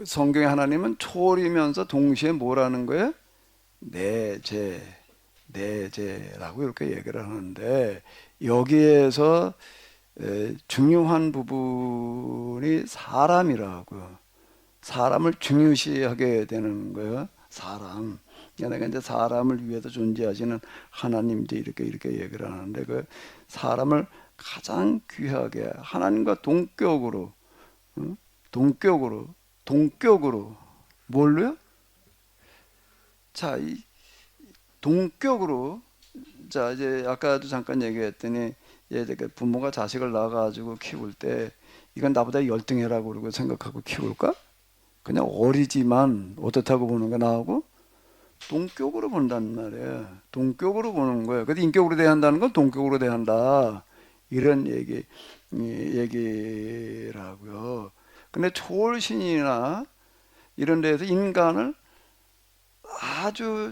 성경의 하나님은 초월이면서 동시에 뭐라는 거예요? 내재라고 이렇게 얘기를 하는데 여기에서 중요한 부분이 사람을 중요시하게 되는 거예요. 사람. 내가 이제 사람을 위해서 존재하시는 하나님인데 이렇게 얘기를 하는데 그 사람을 가장 귀하게 하나님과 동격으로 뭘로요? 자, 이 동격으로 자 이제 아까도 잠깐 얘기했더니 이제 부모가 자식을 낳아가지고 키울 때 이건 나보다 열등해라고 그러고 생각하고 키울까? 그냥 어리지만 어떻다고 보는 거 나하고 동격으로 본단 말이에요. 동격으로 보는 거예요. 근데 인격으로 대한다는 건 동격으로 대한다. 이런 얘기라고요. 근데 초월신이나 이런 데서 인간을 아주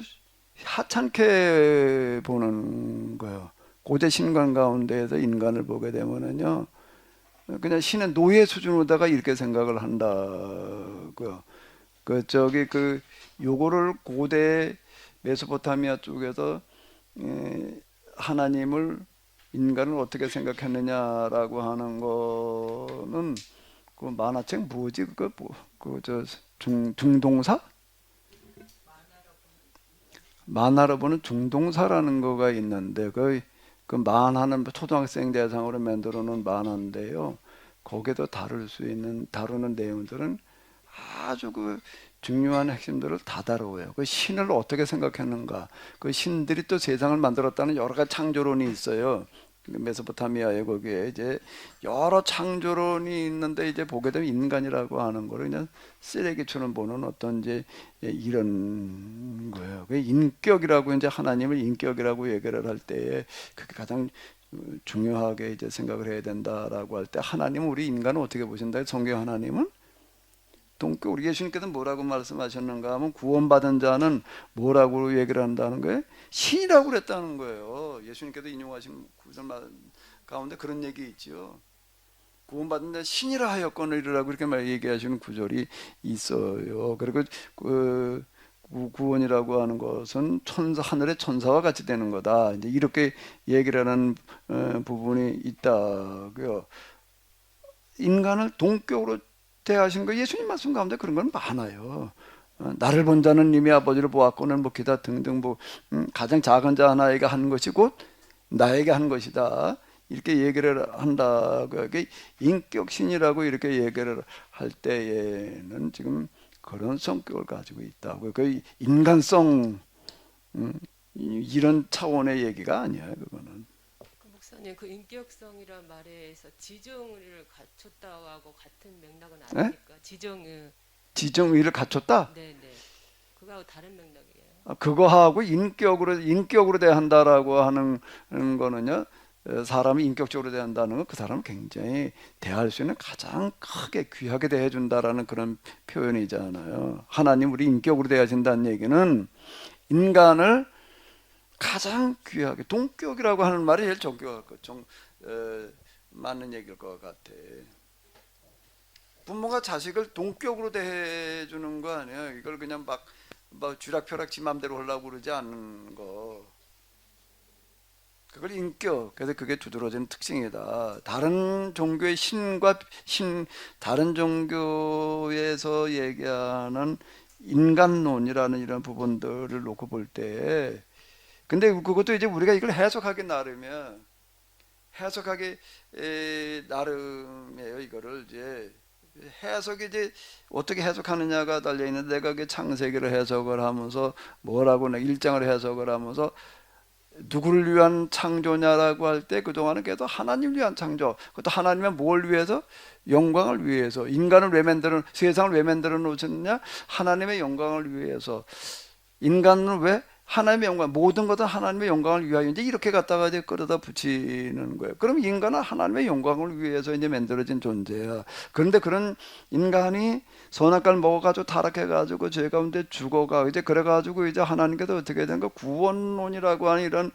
하찮게 보는 거예요. 고대 신관 가운데에서 인간을 보게 되면은요, 그냥 신의 노예 수준으로다가 이렇게 생각을 한다고요. 요거를 고대 메소포타미아 쪽에서 하나님을 인간을 어떻게 생각했느냐라고 하는 거는 그 만화책 뭐지 중동사? 만화로 보는 중동사라는 거가 있는데 그 만화는 초등학생 대상으로 만들어 놓은 만화인데요. 거기에도 다루는 내용들은 아주 그 중요한 핵심들을 다 다루어요. 그 신을 어떻게 생각했는가, 그 신들이 또 세상을 만들었다는 여러 가지 창조론이 있어요. 메소포타미아에 거기에 이제 여러 창조론이 있는데 이제 보게 되면 인간이라고 하는 거를 그냥 쓰레기처럼 보는 어떤 이제 이런 거예요. 그 인격이라고 이제 하나님을 인격이라고 얘기를 할 때에 그게 가장 중요하게 이제 생각을 해야 된다라고 할 때 하나님은 우리 인간을 어떻게 보신다? 성경 하나님은 동격 우리 예수님께서는 뭐라고 말씀하셨는가 하면 구원받은 자는 뭐라고 얘기를 한다는 거예요? 신이라고 그랬다는 거예요. 예수님께서 인용하신 구절 가운데 그런 얘기 있죠. 구원받은 자 신이라 하였거니라고 이렇게 얘기하시는 구절이 있어요. 그리고 구원이라고 하는 것은 하늘의 천사와 같이 되는 거다. 이제 이렇게 얘기를 하는 부분이 있다고요. 인간을 동격으로 대하신 거 예수님 말씀 가운데 그런 건 많아요. 나를 본 자는 이미 아버지를 보았고는 뭐 기타 등등 뭐 가장 작은 자 하나에게 한 것이 곧 나에게 한 것이다. 이렇게 얘기를 한다고. 인격신이라고 이렇게 얘기를 할 때에는 지금 그런 성격을 가지고 있다고. 그 인간성 이런 차원의 얘기가 아니야 그거는. 그 목사님 그 인격성이란 말에서 지정을 갖췄다고 같은 맥락은 네? 아닙니까? 지정의를 갖췄다. 네네. 그거하고 다른 맥락이에요. 그거하고 인격으로 대한다라고 하는 거는요. 사람이 인격적으로 대한다는 건 그 사람을 굉장히 대할 수 있는 가장 크게 귀하게 대해준다라는 그런 표현이잖아요. 하나님 우리 인격으로 대하신다는 얘기는 인간을 가장 귀하게, 동격이라고 하는 말이 제일 맞는 얘기일 것 같아. 부모가 자식을 동격으로 대해주는 거 아니에요. 이걸 그냥 막 쥐락펴락 지 맘대로 하려고 그러지 않는 거. 그걸 인격. 그래서 그게 두드러지는 특징이다. 다른 종교의 다른 종교에서 얘기하는 인간론이라는 이런 부분들을 놓고 볼 때, 근데 그것도 이제 우리가 이걸 해석하기 나름이에요. 이거를 이제 해석이 이제 어떻게 해석하느냐가 달려 있는데, 내가 그 창세기를 해석을 하면서 뭐라고 내 일장을 해석을 하면서 누구를 위한 창조냐라고 할 때 그동안은 계속 하나님을 위한 창조. 그것도 하나님은 뭘 위해서? 영광을 위해서. 세상을 왜 만들어 놓으셨느냐? 하나님의 영광을 위해서. 인간은 왜? 하나님의 영광, 모든 것은 하나님의 영광을 위하여. 이제 이렇게 갖다가 이제 끌어다 붙이는 거예요. 그럼 인간은 하나님의 영광을 위해서 이제 만들어진 존재야. 그런데 그런 인간이 선악과를 먹어가지고 타락해가지고 죄 가운데 죽어가. 이제 그래가지고 이제 하나님께서 어떻게 된 거? 구원론이라고 하는 이런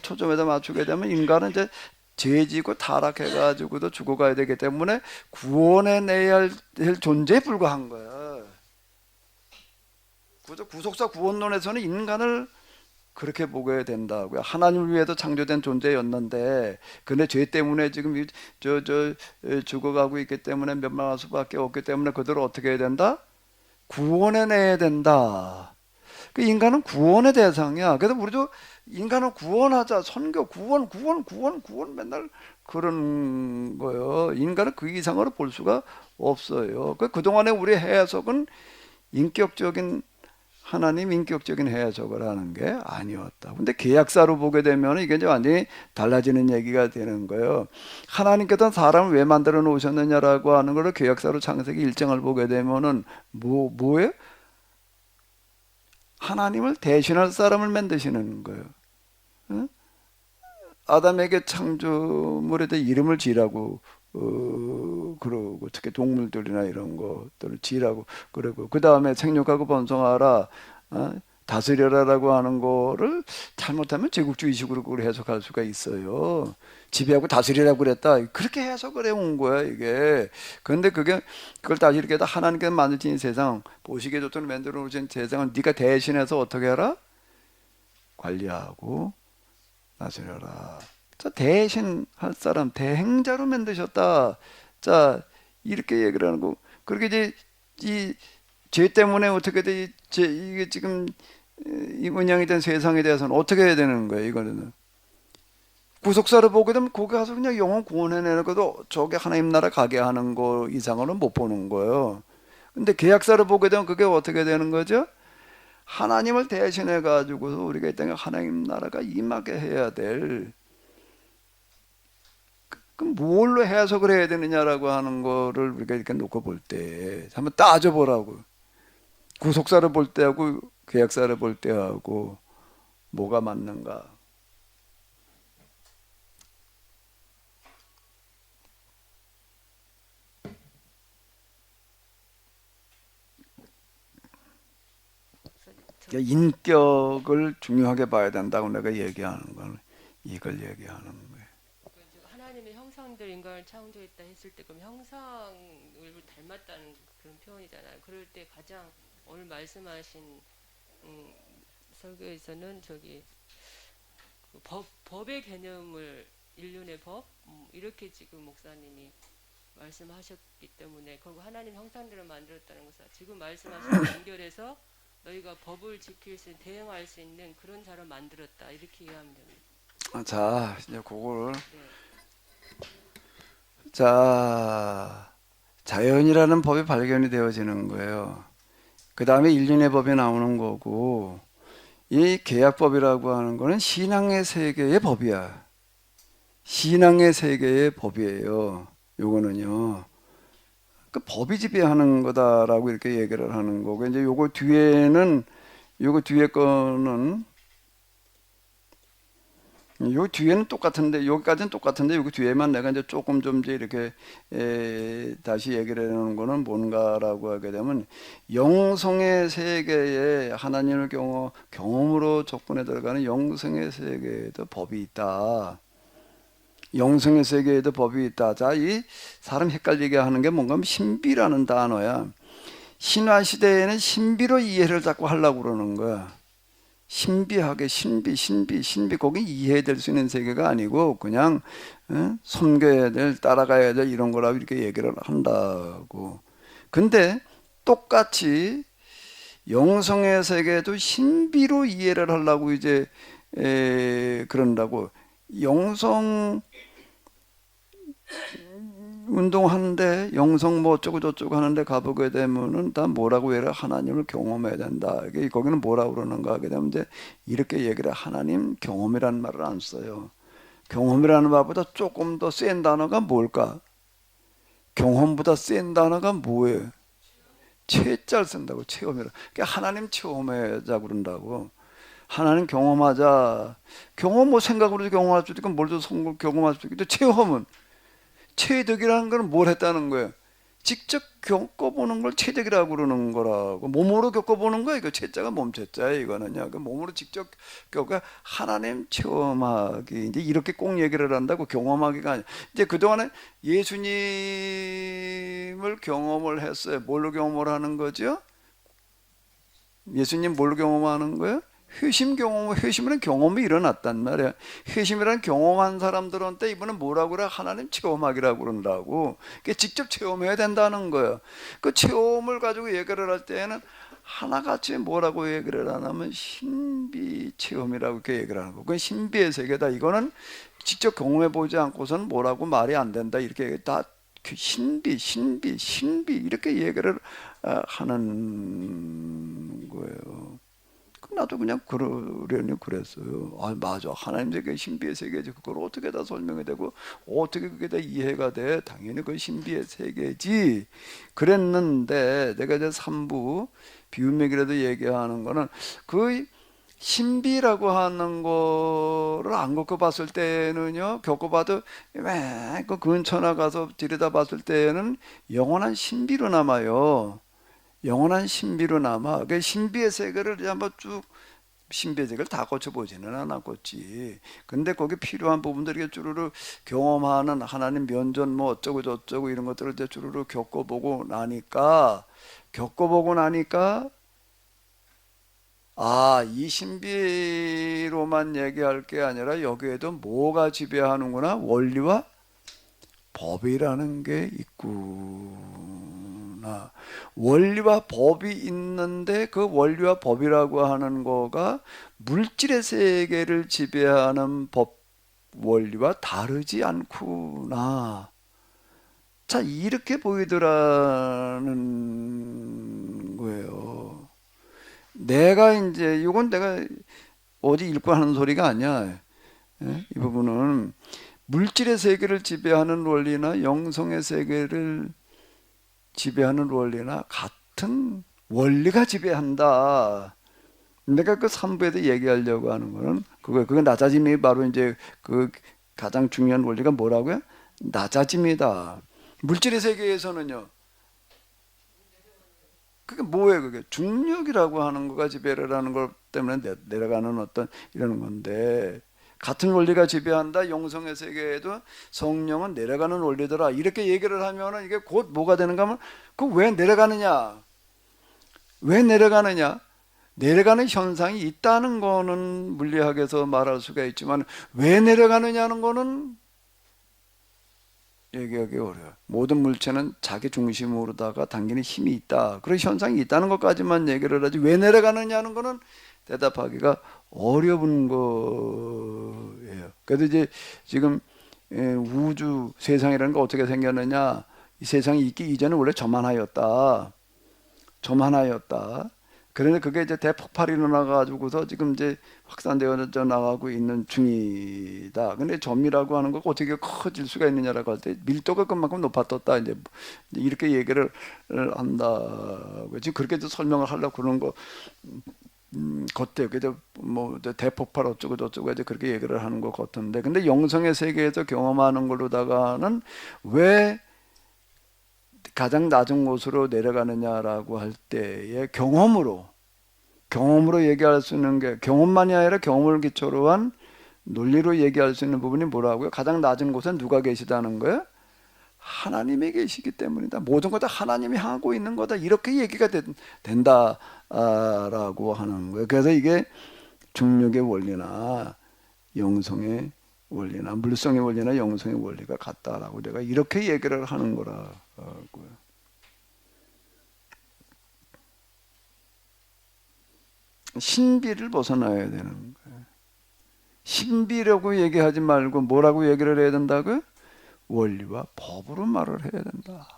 초점에다 맞추게 되면 인간은 이제 죄지고 타락해가지고도 죽어가야 되기 때문에 구원해내야 할 존재에 불과한 거야. 구속사 구원론에서는 인간을 그렇게 보게 된다고요. 하나님을 위해서 창조된 존재였는데, 근데 죄 때문에 지금 죽어가고 있기 때문에 멸망할 수밖에 없기 때문에 그들을 어떻게 해야 된다? 구원해내야 된다. 그 인간은 구원의 대상이야. 그래서 우리도 인간을 구원하자, 선교, 구원 맨날 그런 거예요. 인간은 그 이상으로 볼 수가 없어요. 그동안에 우리 해석은 하나님 인격적인 해석을 하는 게 아니었다. 근데 계약사로 보게 되면 이게 이제 완전히 달라지는 얘기가 되는 거예요. 하나님께서 사람을 왜 만들어 놓으셨느냐라고 하는 걸 계약사로 창세기 1장을 보게 되면은 뭐예요? 하나님을 대신할 사람을 만드시는 거예요. 응? 아담에게 창조물에 대해 이름을 지라고 그러고, 특히 동물들이나 이런 것들을 지라고 그러고, 그 다음에 생육하고 번성하라, 다스려라라고 하는 거를 잘못하면 제국주의식으로 그걸 해석할 수가 있어요. 지배하고 다스리라고 그랬다, 그렇게 해석을 해온 거야 이게. 그런데 그걸 다시 이렇게 하나님께서 만드신 세상, 보시기에 좋도록 만들어 놓으신 세상을 네가 대신해서 어떻게 해라? 관리하고 다스려라. 자, 대신할 사람, 대행자로 만드셨다. 자, 이렇게 얘기를 하는 거. 그렇게 이제 이 죄 때문에 어떻게 돼? 이게 지금 이 운영이 된 세상에 대해서는 어떻게 해야 되는 거예요? 이거는 구속사를 보게 되면 거기 가서 그냥 영혼 구원해내는 것도 저게 하나님 나라 가게 하는 거 이상으로는 못 보는 거예요. 근데 계약사를 보게 되면 그게 어떻게 되는 거죠? 하나님을 대신해 가지고서 우리가 이 땅에 하나님 나라가 임하게 해야 될, 그럼 뭘로 해석을 해야 되느냐라고 하는 거를 우리가 이렇게 놓고 볼 때 한번 따져보라고. 구속사를 볼 때하고 계약사를 볼 때하고 뭐가 맞는가? 그러니까 인격을 중요하게 봐야 된다고 내가 얘기하는 건 이걸 얘기하는 거예요. 하나님의 형상대로 인간을 창조했다 했을 때 그럼 형상을 닮았다는 그런 표현이잖아요. 그럴 때 가장 오늘 말씀하신 설교에서는 법의 개념을, 인륜의 법 이렇게 지금 목사님이 말씀하셨기 때문에 결국 하나님 형상대로 만들었다는 것은 지금 말씀하신 연결해서 너희가 법을 지킬 수 대응할 수 있는 그런 자로 만들었다 이렇게 이해하면 됩니다. 자, 이제 그걸 네. 자, 자연이라는 법이 발견이 되어지는 거예요. 그 다음에 인륜의 법이 나오는 거고, 이 계약법이라고 하는 거는 신앙의 세계의 법이야. 신앙의 세계의 법이에요. 요거는요. 그 법이 지배하는 거다라고 이렇게 얘기를 하는 거고, 이제 요거 뒤에는, 요거 뒤에 거는, 요 뒤에는 똑같은데, 여기까지는 똑같은데, 여기 뒤에만 내가 이제 조금 좀 이제 이렇게, 다시 얘기를 해놓은 거는 뭔가라고 하게 되면, 영성의 세계에 하나님을 경험으로 접근해 들어가는 영성의 세계에도 법이 있다. 영성의 세계에도 법이 있다. 자, 이 사람 헷갈리게 하는 게 뭔가 하면 신비라는 단어야. 신화 시대에는 신비로 이해를 자꾸 하려고 그러는 거야. 신비하게 신비 거기 이해될 수 있는 세계가 아니고 그냥 섬겨야 될 따라가야 될 이런 거라고 이렇게 얘기를 한다고. 근데 똑같이 영성의 세계도 신비로 이해를 하려고 이제 그런다고. 영성 운동하는데 영성 뭐 어쩌고 저쩌고 하는데 가보게 되면은 다 뭐라고 해라 하나님을 경험해야 된다. 이게 거기는 뭐라고 그러는가 하게 되면 이제 이렇게 얘기를 하나님 경험이라는 말을 안 써요. 경험이라는 말보다 조금 더 센 단어가 뭘까? 경험보다 센 단어가 뭐예요? 체자를 쓴다고. 체험이라. 그러니까 하나님 체험하자 그런다고. 하나님 경험하자. 경험 뭐 생각으로도 경험할 수도 있고 뭘도 경험할 수도 있고 체험은 체득이라는 건 뭘 했다는 거예요? 직접 겪어보는 걸 체득이라고 그러는 거라고. 몸으로 겪어보는 거예요. 그 체자가 몸체자예요. 이거는요. 그 몸으로 직접 겪어 하나님 체험하기. 이제 이렇게 꼭 얘기를 한다고. 경험하기가 아니라. 이제 그동안에 예수님을 경험을 했어요. 뭘로 경험을 하는 거죠? 예수님 뭘로 경험하는 거예요? 회심 경험, 회심이라는 경험이 일어났단 말이야. 회심이라는 경험한 사람들한테 이번엔 뭐라고 그래? 하나님 체험하기라고 그런다고. 직접 체험해야 된다는 거예요. 그 체험을 가지고 얘기를 할 때에는 하나같이 뭐라고 얘기를 하냐면 신비 체험이라고 이렇게 얘기를 하는 거. 그건 신비의 세계다. 이거는 직접 경험해 보지 않고서는 뭐라고 말이 안 된다. 이렇게 다 신비 이렇게 얘기를 하는 거예요. 나도 그냥 그러려니 그랬어요. 아, 맞아. 하나님 세계 신비의 세계지. 그걸 어떻게 다 설명이 되고 어떻게 그게 다 이해가 돼? 당연히 그 신비의 세계지. 그랬는데 내가 이제 3부 비운맥이라도 얘기하는 거는 그 신비라고 하는 거를 안 겪어봤을 때는요, 겪어봐도 그 근처나 가서 들여다봤을 때는 영원한 신비로 남아요. 영원한 신비로 남아. 그 신비의 세계를 이제 한번 쭉 신비의 세계를 다 거쳐보지는 않았겠지. 근데 거기 필요한 부분들이 이렇게 쭈루루 경험하는 하나님 면전 뭐 어쩌고 저쩌고 이런 것들을 이제 쭈루루 겪어보고 나니까 이 신비로만 얘기할 게 아니라 여기에도 뭐가 지배하는구나? 원리와 법이라는 게 있구나. 원리와 법이 있는데 그 원리와 법이라고 하는 거가 물질의 세계를 지배하는 법 원리와 다르지 않구나. 자, 이렇게 보이더라는 거예요. 내가 이제 이건 내가 어디 읽고 하는 소리가 아니야. 이 부분은 물질의 세계를 지배하는 원리나 영성의 세계를 지배하는 원리나 같은 원리가 지배한다. 내가 그 3부에도 얘기하려고 하는 거는 그거 낮아짐이 바로 이제 그 가장 중요한 원리가 뭐라고요? 낮아짐이다. 물질의 세계에서는요. 그게 뭐예요? 그게 중력이라고 하는 거가 지배를 하는 것 때문에 내려가는 어떤 이러는 건데 같은 원리가 지배한다. 영성의 세계에도 성령은 내려가는 원리더라. 이렇게 얘기를 하면은 이게 곧 뭐가 되는가 하면 그 왜 내려가느냐? 왜 내려가느냐? 내려가는 현상이 있다는 거는 물리학에서 말할 수가 있지만 왜 내려가느냐는 거는 얘기하기 어려워. 모든 물체는 자기 중심으로다가 당기는 힘이 있다. 그런 현상이 있다는 것까지만 얘기를 하지 왜 내려가느냐는 거는 대답하기가 어려운 거예요. 그래도 이제 지금 우주 세상이라는 거 어떻게 생겼느냐? 이 세상이 있기 이전에 원래 저만하였다. 저만하였다. 그런데 그게 이제 대폭발이 일어나가지고서 지금 이제 확산되어져 나가고 있는 중이다. 근데 점이라고 하는 거 어떻게 커질 수가 있느냐라고 할 때 밀도가 그만큼 높아졌다. 이제 이렇게 얘기를 한다. 지금 그렇게 설명을 하려고 그러는 거 같아요. 그죠? 뭐 대폭발 어쩌고 저쩌고 이제 그렇게 얘기를 하는 것 같은데, 근데 영성의 세계에서 경험하는 걸로다가는 왜 가장 낮은 곳으로 내려가느냐라고 할 때의 경험으로 얘기할 수 있는 게 경험만이 아니라 경험을 기초로 한 논리로 얘기할 수 있는 부분이 뭐라고요? 가장 낮은 곳에 누가 계시다는 거예요? 하나님이 계시기 때문이다. 모든 것 다 하나님이 하고 있는 거다. 이렇게 얘기가 된다라고 하는 거예요. 그래서 이게 중력의 원리나 영성의 원리나 물성의 원리나 영성의 원리가 같다라고 내가 이렇게 얘기를 하는 거라고요. 신비를 벗어나야 되는 거예요. 신비라고 얘기하지 말고 뭐라고 얘기를 해야 된다고요? 원리와 법으로 말을 해야 된다.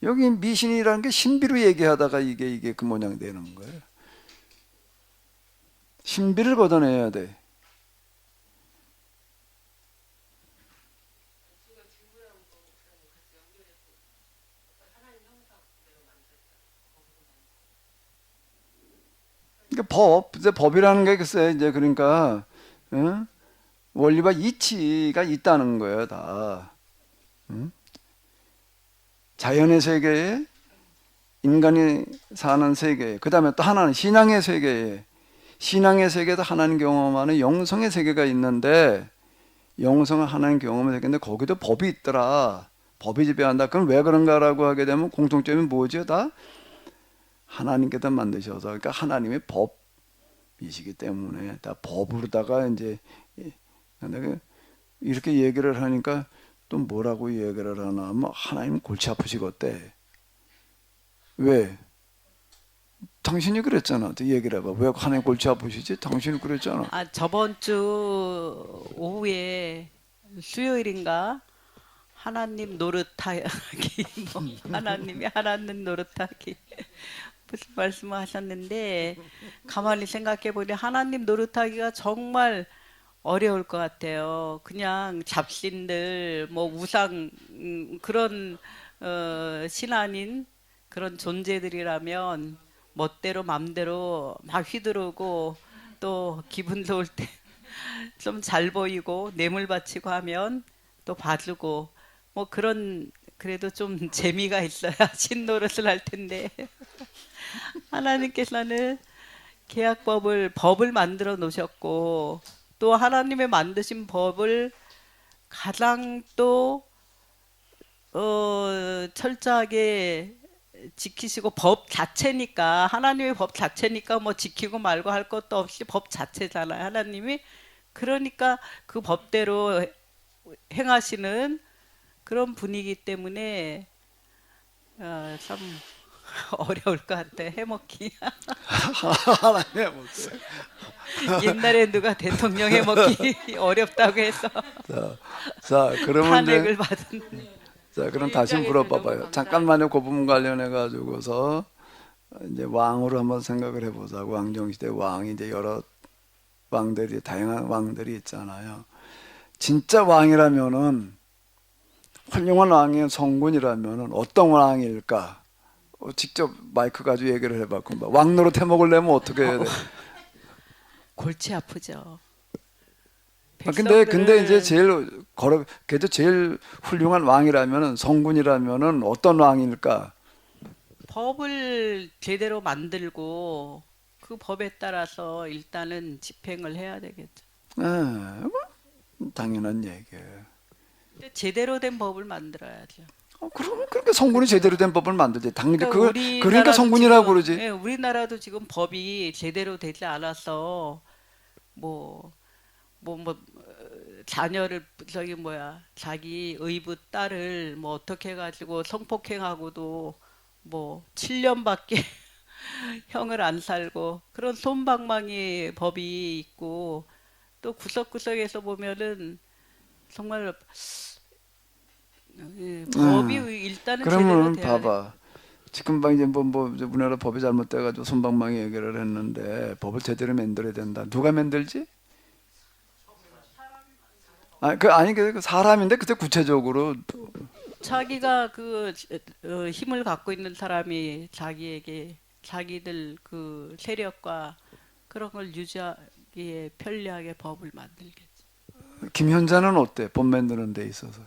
여기 미신이라는 게 신비로 얘기하다가 이게 그 모양 되는 거예요. 신비를 걷어내야 돼. 그러니까 이제 법이라는 게 글쎄 이제 그러니까 원리와 이치가 있다는 거예요, 다. 자연의 세계에 인간이 사는 세계에 그 다음에 또 하나는 신앙의 세계에 신앙의 세계에서 하나님 경험하는 영성의 세계가 있는데 영성은 하나님 경험의 세계인데 거기도 법이 있더라. 법이 지배한다. 그럼 왜 그런가라고 하게 되면 공통점이 뭐죠? 다 하나님께서 만드셔서 그러니까 하나님의 법이시기 때문에 다 법으로다가 이제 이렇게 얘기를 하니까 또 뭐라고 얘기를 하나 뭐 하나님 골치 아프시겠대. 왜? 당신이 그랬잖아. 또 얘기를 해봐. 왜 하나님 골치 아프시지? 당신이 그랬잖아. 저번 주 오후에 수요일인가 하나님 노릇하기 뭐 하나님이 하나님 노릇하기 무슨 말씀을 하셨는데 가만히 생각해 보니 하나님 노릇하기가 정말 어려울 것 같아요. 그냥 잡신들 뭐 우상 그런 신 아닌 그런 존재들이라면 멋대로 맘대로 막 휘두르고 또 기분 좋을 때 좀 잘 보이고 뇌물 바치고 하면 또 봐주고 뭐 그런 그래도 좀 재미가 있어야 신노릇을 할 텐데 하나님께서는 법을 만들어 놓으셨고 또 하나님의 만드신 법을 가장 또 철저하게 지키시고 법 자체니까 하나님의 법 자체니까 뭐 지키고 말고 할 것도 없이 법 자체잖아요. 하나님이 그러니까 그 법대로 행하시는 그런 분이기 때문에 참 어려울 것 같아 해먹기. 하나님 해먹기. 옛날에 누가 대통령 해먹기 어렵다고 해서 자, 그러면 탄핵을 이제 받은. 자, 그럼 다시 물어봐봐요. 잠깐만요. 그 부분 관련해 가지고서 이제 왕으로 한번 생각을 해보자. 왕정시대 왕이 이제 여러 왕들이 다양한 왕들이 있잖아요. 진짜 왕이라면은 훌륭한 왕의 성군이라면은 어떤 왕일까? 직접 마이크 가지고 얘기를 해봐. 왕 노릇 해먹으려면 어떻게 해야 돼? 골치 아프죠. 근데 이제 그래도 제일 훌륭한 왕이라면은 성군이라면은 어떤 왕일까? 법을 제대로 만들고 그 법에 따라서 일단은 집행을 해야 되겠죠. 당연한 얘기예요. 근데 제대로 된 법을 만들어야죠. 그럼 그렇게 성군이 제대로 된 법을 만들지. 당연히 그러니까 우리나라도 성군이라고 지금, 그러지. 예, 우리나라도 지금 법이 제대로 되지 않아서 뭐 자녀를 저기 뭐야 자기 의붓 딸을 뭐 어떻게 해가지고 성폭행하고도 뭐 7년밖에 형을 안 살고 그런 솜방망이 법이 있고 또 구석구석에서 보면은 정말 법이 일단은 제대로 그러면 돼야 돼. 봐봐. 지금 방 이제 이제 우리나라 법이 잘못돼가지고 손방망이 얘기를 했는데 법을 제대로 만들어야 된다. 누가 만들지? 아니 그 사람인데 그때 구체적으로 자기가 그 힘을 갖고 있는 사람이 자기에게 자기들 그 세력과 그런 걸 유지하기에 편리하게 법을 만들겠지. 김현자는 어때? 법 만드는 데 있어서.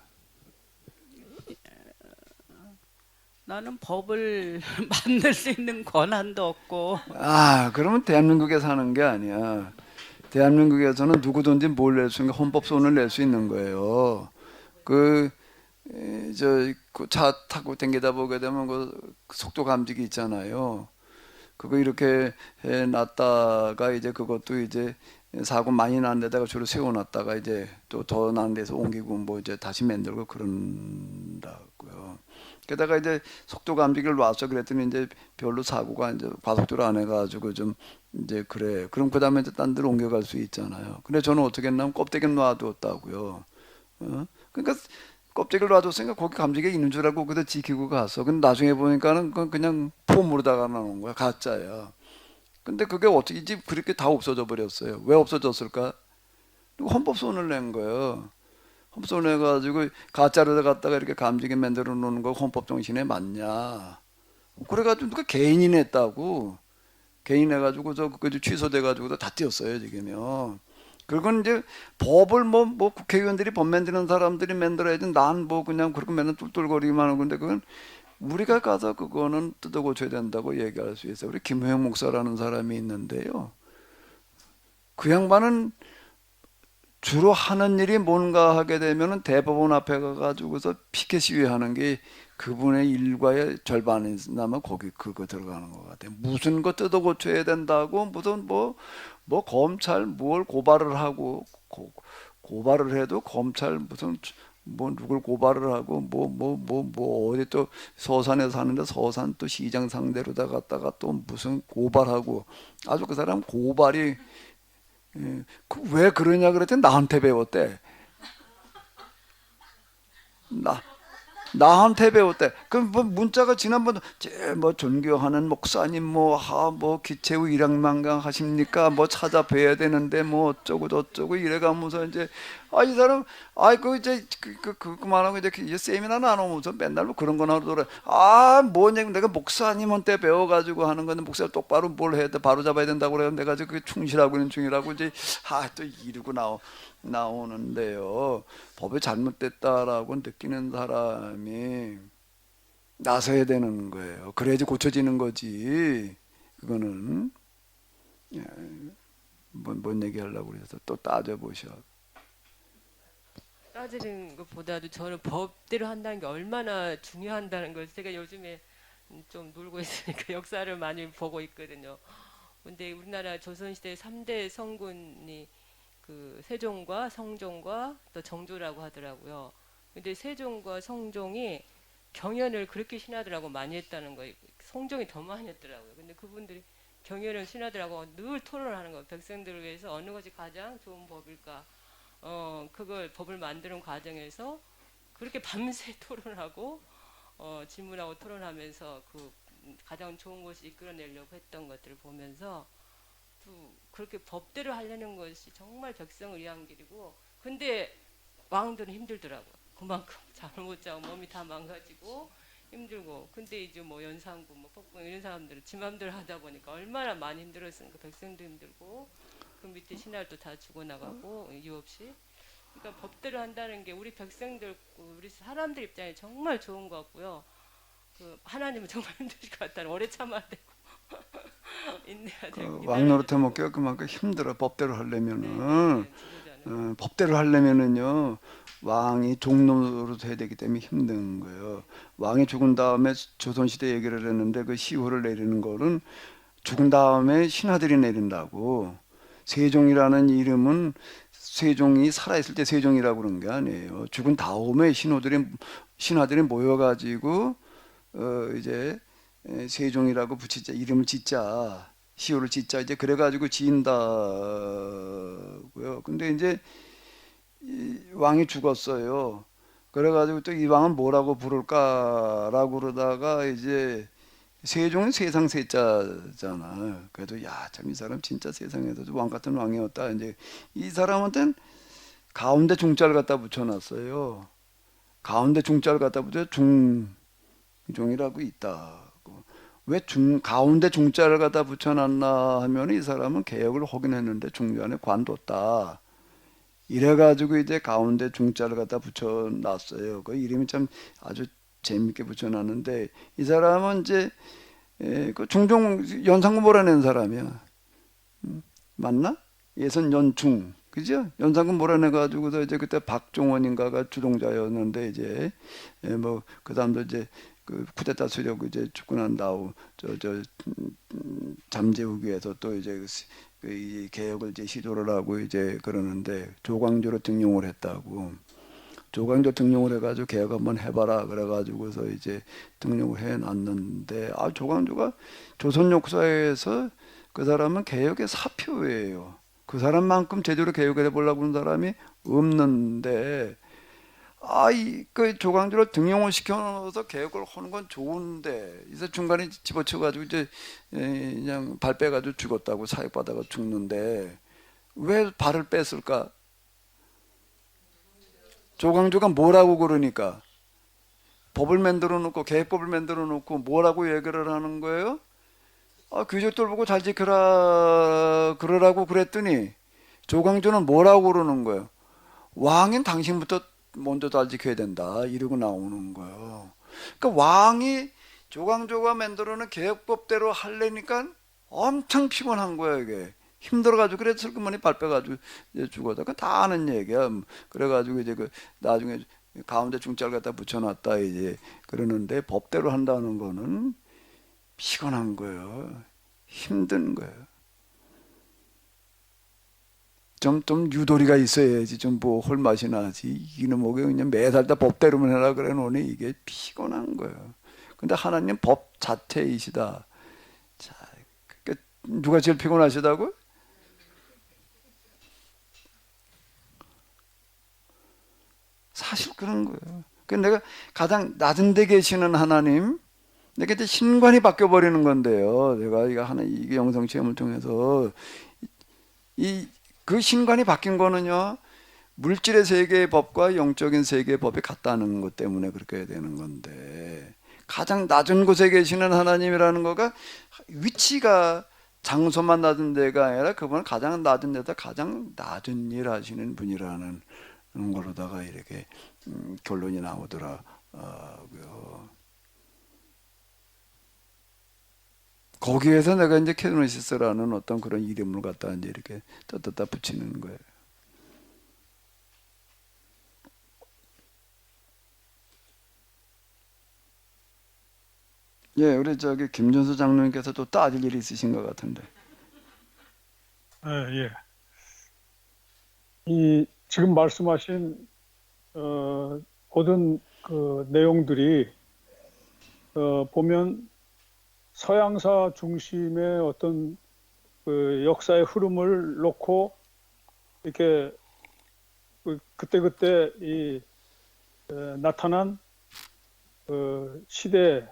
나는 법을 만들 수 있는 권한도 없고 그러면 대한민국에 사는 게 아니야. 대한민국에서는 누구든지 뭘 낼 수 있는 헌법소원을 낼 수 있는 거예요. 차 타고 댕기다 보게 되면 그 속도 감지기 있잖아요. 그거 이렇게 해 놨다가 이제 그것도 이제 사고 많이 난 데다가 주로 세워놨다가 이제 또 더 난 데서 옮기고 뭐 이제 다시 만들고 그런다고요. 게다가 이제 속도 감지기를 놨어 그랬더니 이제 별로 사고가 이제 과속도로 안 해가지고 좀 이제 그래. 그럼 그 다음에 이제 딴 데로 옮겨갈 수 있잖아요. 근데 저는 어떻게 했냐면 껍데기를 놔두었다고요. 그러니까 껍데기를 놔뒀으니까 거기 감지기가 있는 줄 알고 그대로 지키고 갔어. 근데 나중에 보니까는 그건 그냥 폼으로다가 나온 거야. 가짜야. 근데 그게 어떻게 이제 그렇게 다 없어져 버렸어요. 왜 없어졌을까? 헌법소원을 낸 거예요. 헌법소원 해가지고 가짜로 갖다가 이렇게 감지기 만들어 놓는 거 헌법 정신에 맞냐? 그래가지고 누가 개인이 냈다고. 개인 해가지고 그거 취소돼가지고 다 띄었어요 지금요. 그건 이제 법을 뭐 국회의원들이 법 만드는 사람들이 만들어야지 난 뭐 그냥 그렇게 맨날 툴툴거리기만 하는 건데 그건 우리가 가서 그거는 뜯어 고쳐야 된다고 얘기할 수 있어요. 우리 김호영 목사라는 사람이 있는데요. 그 양반은 주로 하는 일이 뭔가 하게 되면은 대법원 앞에 가가지고서 피켓 시위하는 게 그분의 일과의 절반이나면 거기 그거 들어가는 것 같아요. 무슨 거 뜯어 고쳐야 된다고 무슨 뭐 검찰 뭘 고발을 하고 고발을 해도 검찰 무슨 뭐 누굴 고발을 하고 어디 또 서산에 사는데 서산 또 시장 상대로다 갔다가 또 무슨 고발하고 아주 그 사람 고발이 왜 그러냐 그랬더니 나한테 배웠대. 나한테 배웠대. 그 뭐 문자가 지난번 제일 뭐 존경하는 목사님 뭐 기체우 일양만강 하십니까? 뭐 찾아뵈야 되는데 뭐 어쩌고 저쩌고 이래가면서 이제 이 사람 그 이제 그만하고 이제 세미나 나누면서 맨날 뭐 그런 거나 하더라. 뭐냐 내가 목사님한테 배워가지고 하는 건데 목사 똑바로 뭘 해야 돼 바로 잡아야 된다고 그래요. 내가 지금 그게 충실하고 있는 중이라고 이제 또 이러고 나오는데요. 법이 잘못됐다라고 느끼는 사람이 나서야 되는 거예요. 그래야지 고쳐지는 거지. 그거는 뭔 얘기하려고 그래서 또 따져보셔. 따지는 것보다도 저는 법대로 한다는 게 얼마나 중요한다는 걸 제가 요즘에 좀 놀고 있으니까 역사를 많이 보고 있거든요. 근데 우리나라 조선시대 3대 성군이 그 세종과 성종과 또 정조라고 하더라고요. 근데 세종과 성종이 경연을 그렇게 신하들하고 많이 했다는 거예요. 성종이 더 많이 했더라고요. 근데 그분들이 경연을 신하들하고 늘 토론하는 거예요. 백성들을 위해서 어느 것이 가장 좋은 법일까? 그걸 법을 만드는 과정에서 그렇게 밤새 토론하고 질문하고 토론하면서 그 가장 좋은 것을 이끌어내려고 했던 것들을 보면서 또 그렇게 법대로 하려는 것이 정말 백성을 위한 길이고 근데 왕들은 힘들더라고요. 그만큼 잠을 못 자고 몸이 다 망가지고 힘들고 근데 이제 뭐 연산군 뭐 폭군 이런 사람들은 지 맘대로 하다 보니까 얼마나 많이 힘들었으니까 백성도 힘들고 그 밑에 신하들도 다 죽어나가고 이유 없이 그러니까 법대로 한다는 게 우리 백성들 우리 사람들 입장에 정말 좋은 것 같고요. 그 하나님은 정말 힘드실 것 같다는 오래 참아야 되고 인내해야 되고 왕 노릇해 먹기가 그만큼 힘들어. 법대로 하려면은 지도자는. 법대로 하려면은요 왕이 종노릇 해야 되기 때문에 힘든 거예요. 왕이 죽은 다음에 조선시대 얘기를 했는데 그 시호를 내리는 거는 죽은 다음에 신하들이 내린다고. 세종이라는 이름은 세종이 살아있을 때 세종이라고 그런 게 아니에요. 죽은 다음에 신하들이 모여가지고 이제 세종이라고 붙이자, 이름을 짓자, 시호를 짓자, 이제 그래가지고 지인다고요. 근데 이제 이 왕이 죽었어요. 그래가지고 또 이 왕은 뭐라고 부를까라고 그러다가 이제 세종은 세상 세자잖아. 그래도 야, 참 이 사람 진짜 세상에서도 왕 같은 왕이었다. 이제 이 사람한테는 가운데 중자를 갖다 붙여놨어요. 가운데 중자를 갖다 붙여 중종이라고 있다고. 왜 가운데 중자를 갖다 붙여놨나 하면 이 사람은 개혁을 하긴 했는데 중간에 관뒀다. 이래가지고 이제 가운데 중자를 갖다 붙여놨어요. 그 이름이 참 아주 재밌게 붙여놨는데 이 사람은 이제 그 중종 연산군 몰아낸 사람이야. 맞나? 예선연충, 그죠? 연산군 몰아내가지고서 이제 그때 박종원인가가 주동자였는데 이제 뭐 그 다음도 이제 그 쿠데타 세력 이제 죽고 난 다음 저 잠재우기 위해서 또 이제 이 개혁을 이제 시도를 하고 이제 그러는데 조광조로 등용을 했다고. 조광조 등용을 해가지고 개혁 한번 해봐라 그래가지고서 이제 등용을 해놨는데 조광조가 조선 역사에서 그 사람은 개혁의 사표예요. 그 사람만큼 제대로 개혁을 해보려고 하는 사람이 없는데 그 조광조를 등용을 시켜놓아서 개혁을 하는 건 좋은데 이제 중간에 집어쳐가지고 이제 그냥 발 빼가지고 죽었다고 사역받아가 죽는데 왜 발을 뺐을까? 조광조가 뭐라고 그러니까 법을 만들어 놓고 계획법을 만들어 놓고 뭐라고 얘기를 하는 거예요? 귀족들 보고 잘 지켜라 그러라고 그랬더니 조광조는 뭐라고 그러는 거예요? 왕인 당신부터 먼저 잘 지켜야 된다 이러고 나오는 거예요. 그러니까 왕이 조광조가 만들어 놓은 계획법대로 하려니까 엄청 피곤한 거예요. 이게 힘들어가지고 그래서 슬그머니 발 빼가지고 이제 죽어다. 다 아는 얘기야. 그래가지고 이제 그 나중에 가운데 중자를 갖다 붙여놨다 이제 그러는데 법대로 한다는 거는 피곤한 거예요. 힘든 거예요. 좀 유도리가 있어야지 좀 뭐 홀맛이 나지. 이는 뭐게 그냥 매달 다 법대로만 해라 그래 놓으니 이게 피곤한 거예요. 근데 하나님 법 자체이시다. 자, 그러니까 누가 제일 피곤하시다고? 사실 그런 거예요. 내가 가장 낮은 데 계시는 하나님, 내가 이제 신관이 바뀌어 버리는 건데요. 내가 이게 영성 체험을 통해서 그 신관이 바뀐 거는요, 물질의 세계의 법과 영적인 세계의 법이 같다는 것 때문에 그렇게 되는 건데, 가장 낮은 곳에 계시는 하나님이라는 거가 위치가 장소만 낮은 데가 아니라 그분은 가장 낮은 데다 가장 낮은 일 하시는 분이라는 걸로다가 이렇게 결론이 나오더라고요. 거기에서 내가 이제 케노시스라는 어떤 그런 이름을 갖다 이제 이렇게 떴다 붙이는 거예요. 예, 우리 김준수 장로님께서 또 따질 일이 있으신 것 같은데. 예. 이 지금 말씀하신 모든 그 내용들이 보면 서양사 중심의 어떤 그 역사의 흐름을 놓고 이렇게 그때그때 이 나타난 시대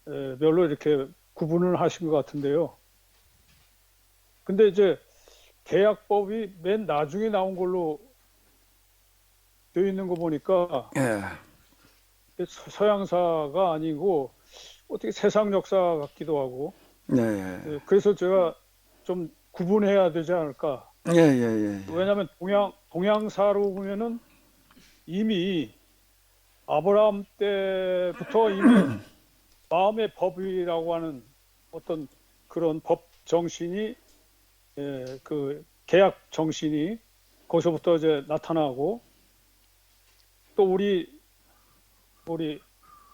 별로 이렇게 구분을 하신 것 같은데요. 근데 이제 계약법이 맨 나중에 나온 걸로 되어 있는 거 보니까 서양사가 아니고 어떻게 세상 역사 같기도 하고. 네. 그래서 제가 좀 구분해야 되지 않을까. 왜냐하면 동양사로 보면은 이미 아브라함 때부터 이미 마음의 법이라고 하는 어떤 그런 법 정신이 그 계약 정신이 거기서부터 이제 나타나고, 또 우리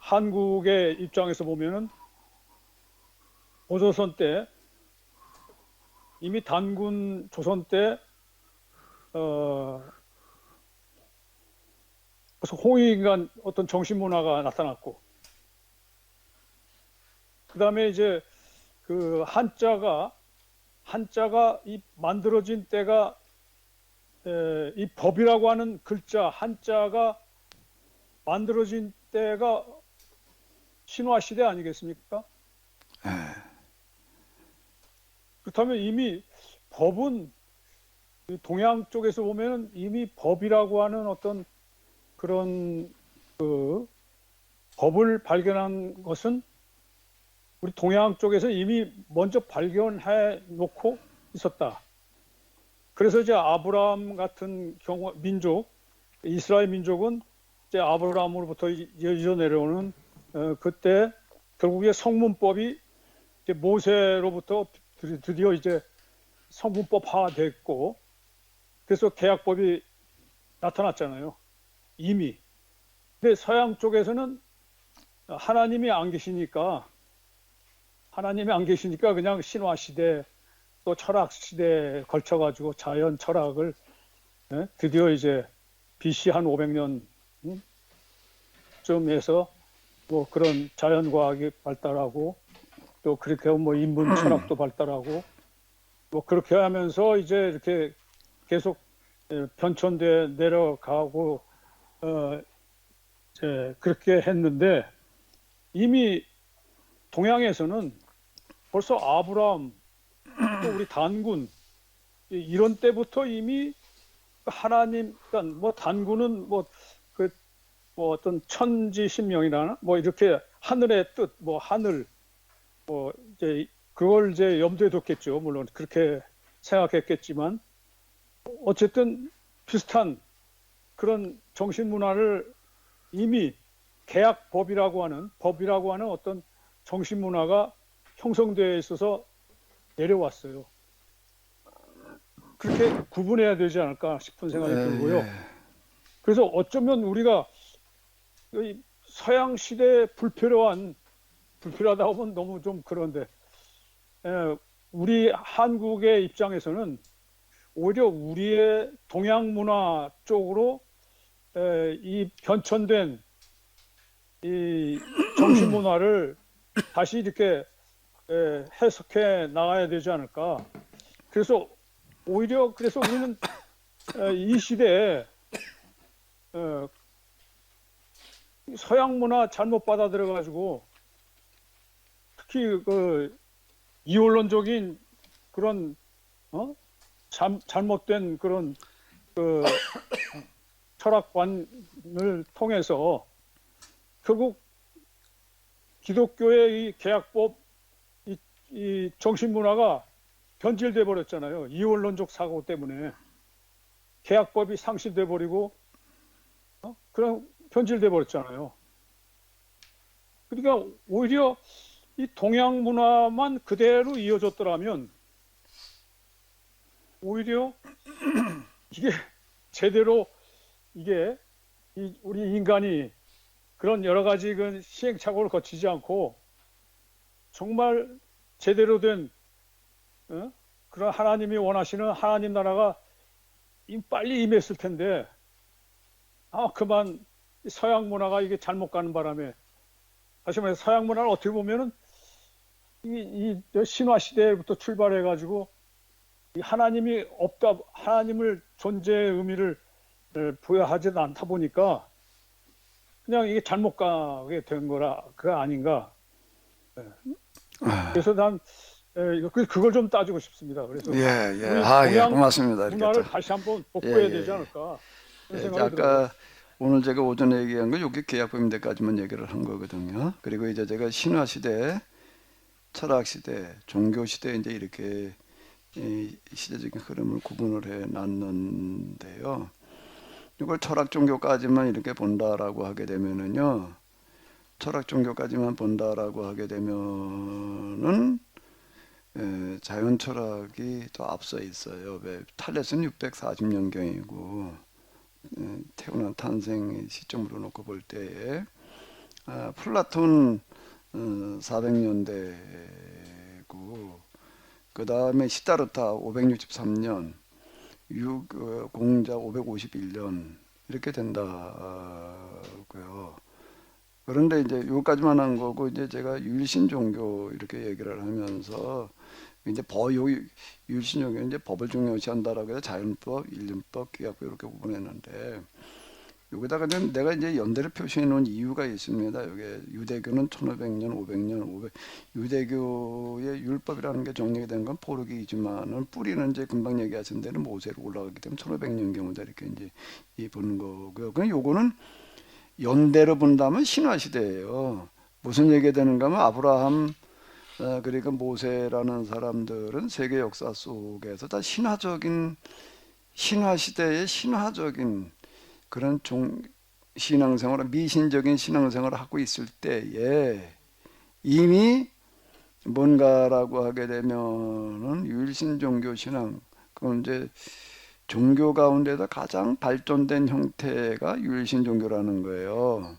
한국의 입장에서 보면은 고조선 때 이미 단군 조선 때 그래서 홍익인간 어떤 정신 문화가 나타났고, 그 다음에 이제 그 한자가 이 만들어진 때가 이 법이라고 하는 글자 한자가 만들어진 때가 신화 시대 아니겠습니까? 그렇다면 이미 법은 동양 쪽에서 보면은 이미 법이라고 하는 어떤 그런 그 법을 발견한 것은 우리 동양 쪽에서 이미 먼저 발견해 놓고 있었다. 그래서 이제 아브라함 같은 경우 민족, 이스라엘 민족은 이제 아브라함으로부터 이어져 내려오는 그때 결국에 성문법이 이제 모세로부터 드디어 이제 성문법화됐고, 그래서 계약법이 나타났잖아요. 이미. 근데 서양 쪽에서는 하나님이 안 계시니까 그냥 신화 시대 또 철학 시대에 걸쳐 가지고 자연 철학을 드디어 이제 BC 한 500년 쯤에서 뭐 그런 자연 과학이 발달하고 또 그렇게 하면 뭐 인문 철학도 발달하고 뭐 그렇게 하면서 이제 이렇게 계속 변천돼 내려가고 이제 그렇게 했는데, 이미 동양에서는 벌써 아브라함 또 우리 단군 이런 때부터 이미 하나님, 그러니까 뭐 단군은 뭐 어떤 천지신명이라나 뭐 이렇게 하늘의 뜻, 뭐 하늘 뭐 이제 그걸 이제 염두에 뒀겠죠. 물론 그렇게 생각했겠지만 어쨌든 비슷한 그런 정신 문화를 이미 계약법이라고 하는 어떤 정신 문화가 형성되어 있어서 내려왔어요. 그렇게 구분해야 되지 않을까 싶은 생각이 들고요. 그래서 어쩌면 우리가 이 서양 시대에 불필요하다고 하면 너무 좀 그런데, 우리 한국의 입장에서는 오히려 우리의 동양 문화 쪽으로 이 변천된 이 정신 문화를 다시 이렇게 해석해 나가야 되지 않을까. 그래서 오히려 우리는 이 시대에 서양 문화 잘못 받아들여 가지고 특히 그 이원론적인 그런 잘못된 그런 그 철학관을 통해서 결국 기독교의 이 계약법, 이 정신 문화가 변질돼 버렸잖아요. 이원론적 사고 때문에 계약법이 상실돼 버리고 그런 변질돼 버렸잖아요. 그러니까 오히려 이 동양 문화만 그대로 이어졌더라면 오히려 이게 제대로 이게 우리 인간이 그런 여러 가지 그 시행착오를 거치지 않고 정말 제대로 된 그런 하나님이 원하시는 하나님 나라가 빨리 임했을 텐데, 그만 서양 문화가 이게 잘못 가는 바람에, 다시 말해서 서양 문화를 어떻게 보면은 이 신화 시대부터 출발해 가지고 하나님이 없다, 하나님을 존재의 의미를 부여하지 않다 보니까 그냥 이게 잘못 가게 된 거라 그거 아닌가. 그래서 난 그걸 좀 따지고 싶습니다. 그래서 우리 동양 고맙습니다. 문화를 다시 한번 복구해야 예, 되지 않을까 그런 예, 생각이 들어요. 아까 오늘 제가 오전에 얘기한 거 여기 계약법인데까지만 얘기를 한 거거든요. 그리고 이제 제가 신화 시대, 철학 시대, 종교 시대 이제 이렇게 이 시대적인 흐름을 구분을 해 놨는데요. 이걸 철학 종교까지만 이렇게 본다라고 하게 되면은요, 철학 종교까지만 본다라고 하게 되면은 자연 철학이 더 앞서 있어요. 왜 탈레스는 640년경이고 태어난 탄생 시점으로 놓고 볼 때에 플라톤 400년대고 그 다음에 시다르타 563년, 공자 551년 이렇게 된다고요. 그런데 이제 요까지만 한 거고 이제 제가 율신 종교 이렇게 얘기를 하면서 이제 율신 종교 이제 법을 중요시한다라고 해서 자연법, 인륜법, 기약법 이렇게 구분했는데 여기다가 내가 이제 연대를 표시해 놓은 이유가 있습니다. 여기 유대교는 1500년, 500년, 유대교의 율법이라는 게 정리가 된 건 포르기이지만은 뿌리는 이제 금방 얘기하신 대로 모세로 올라가기 때문에 1500년 경우다 이렇게 이제 보는 거고요. 그럼 요거는 연대로 본다면 신화 시대예요. 무슨 얘기가 되는가 하면 아브라함 그리고 모세라는 사람들은 세계 역사 속에서 다 신화 시대의 신화적인 그런 신앙생활, 미신적인 신앙생활을 하고 있을 때에 이미 뭔가라고 하게 되면은 율신 종교 신앙, 그건 이제 종교 가운데서 가장 발전된 형태가 율신 종교라는 거예요.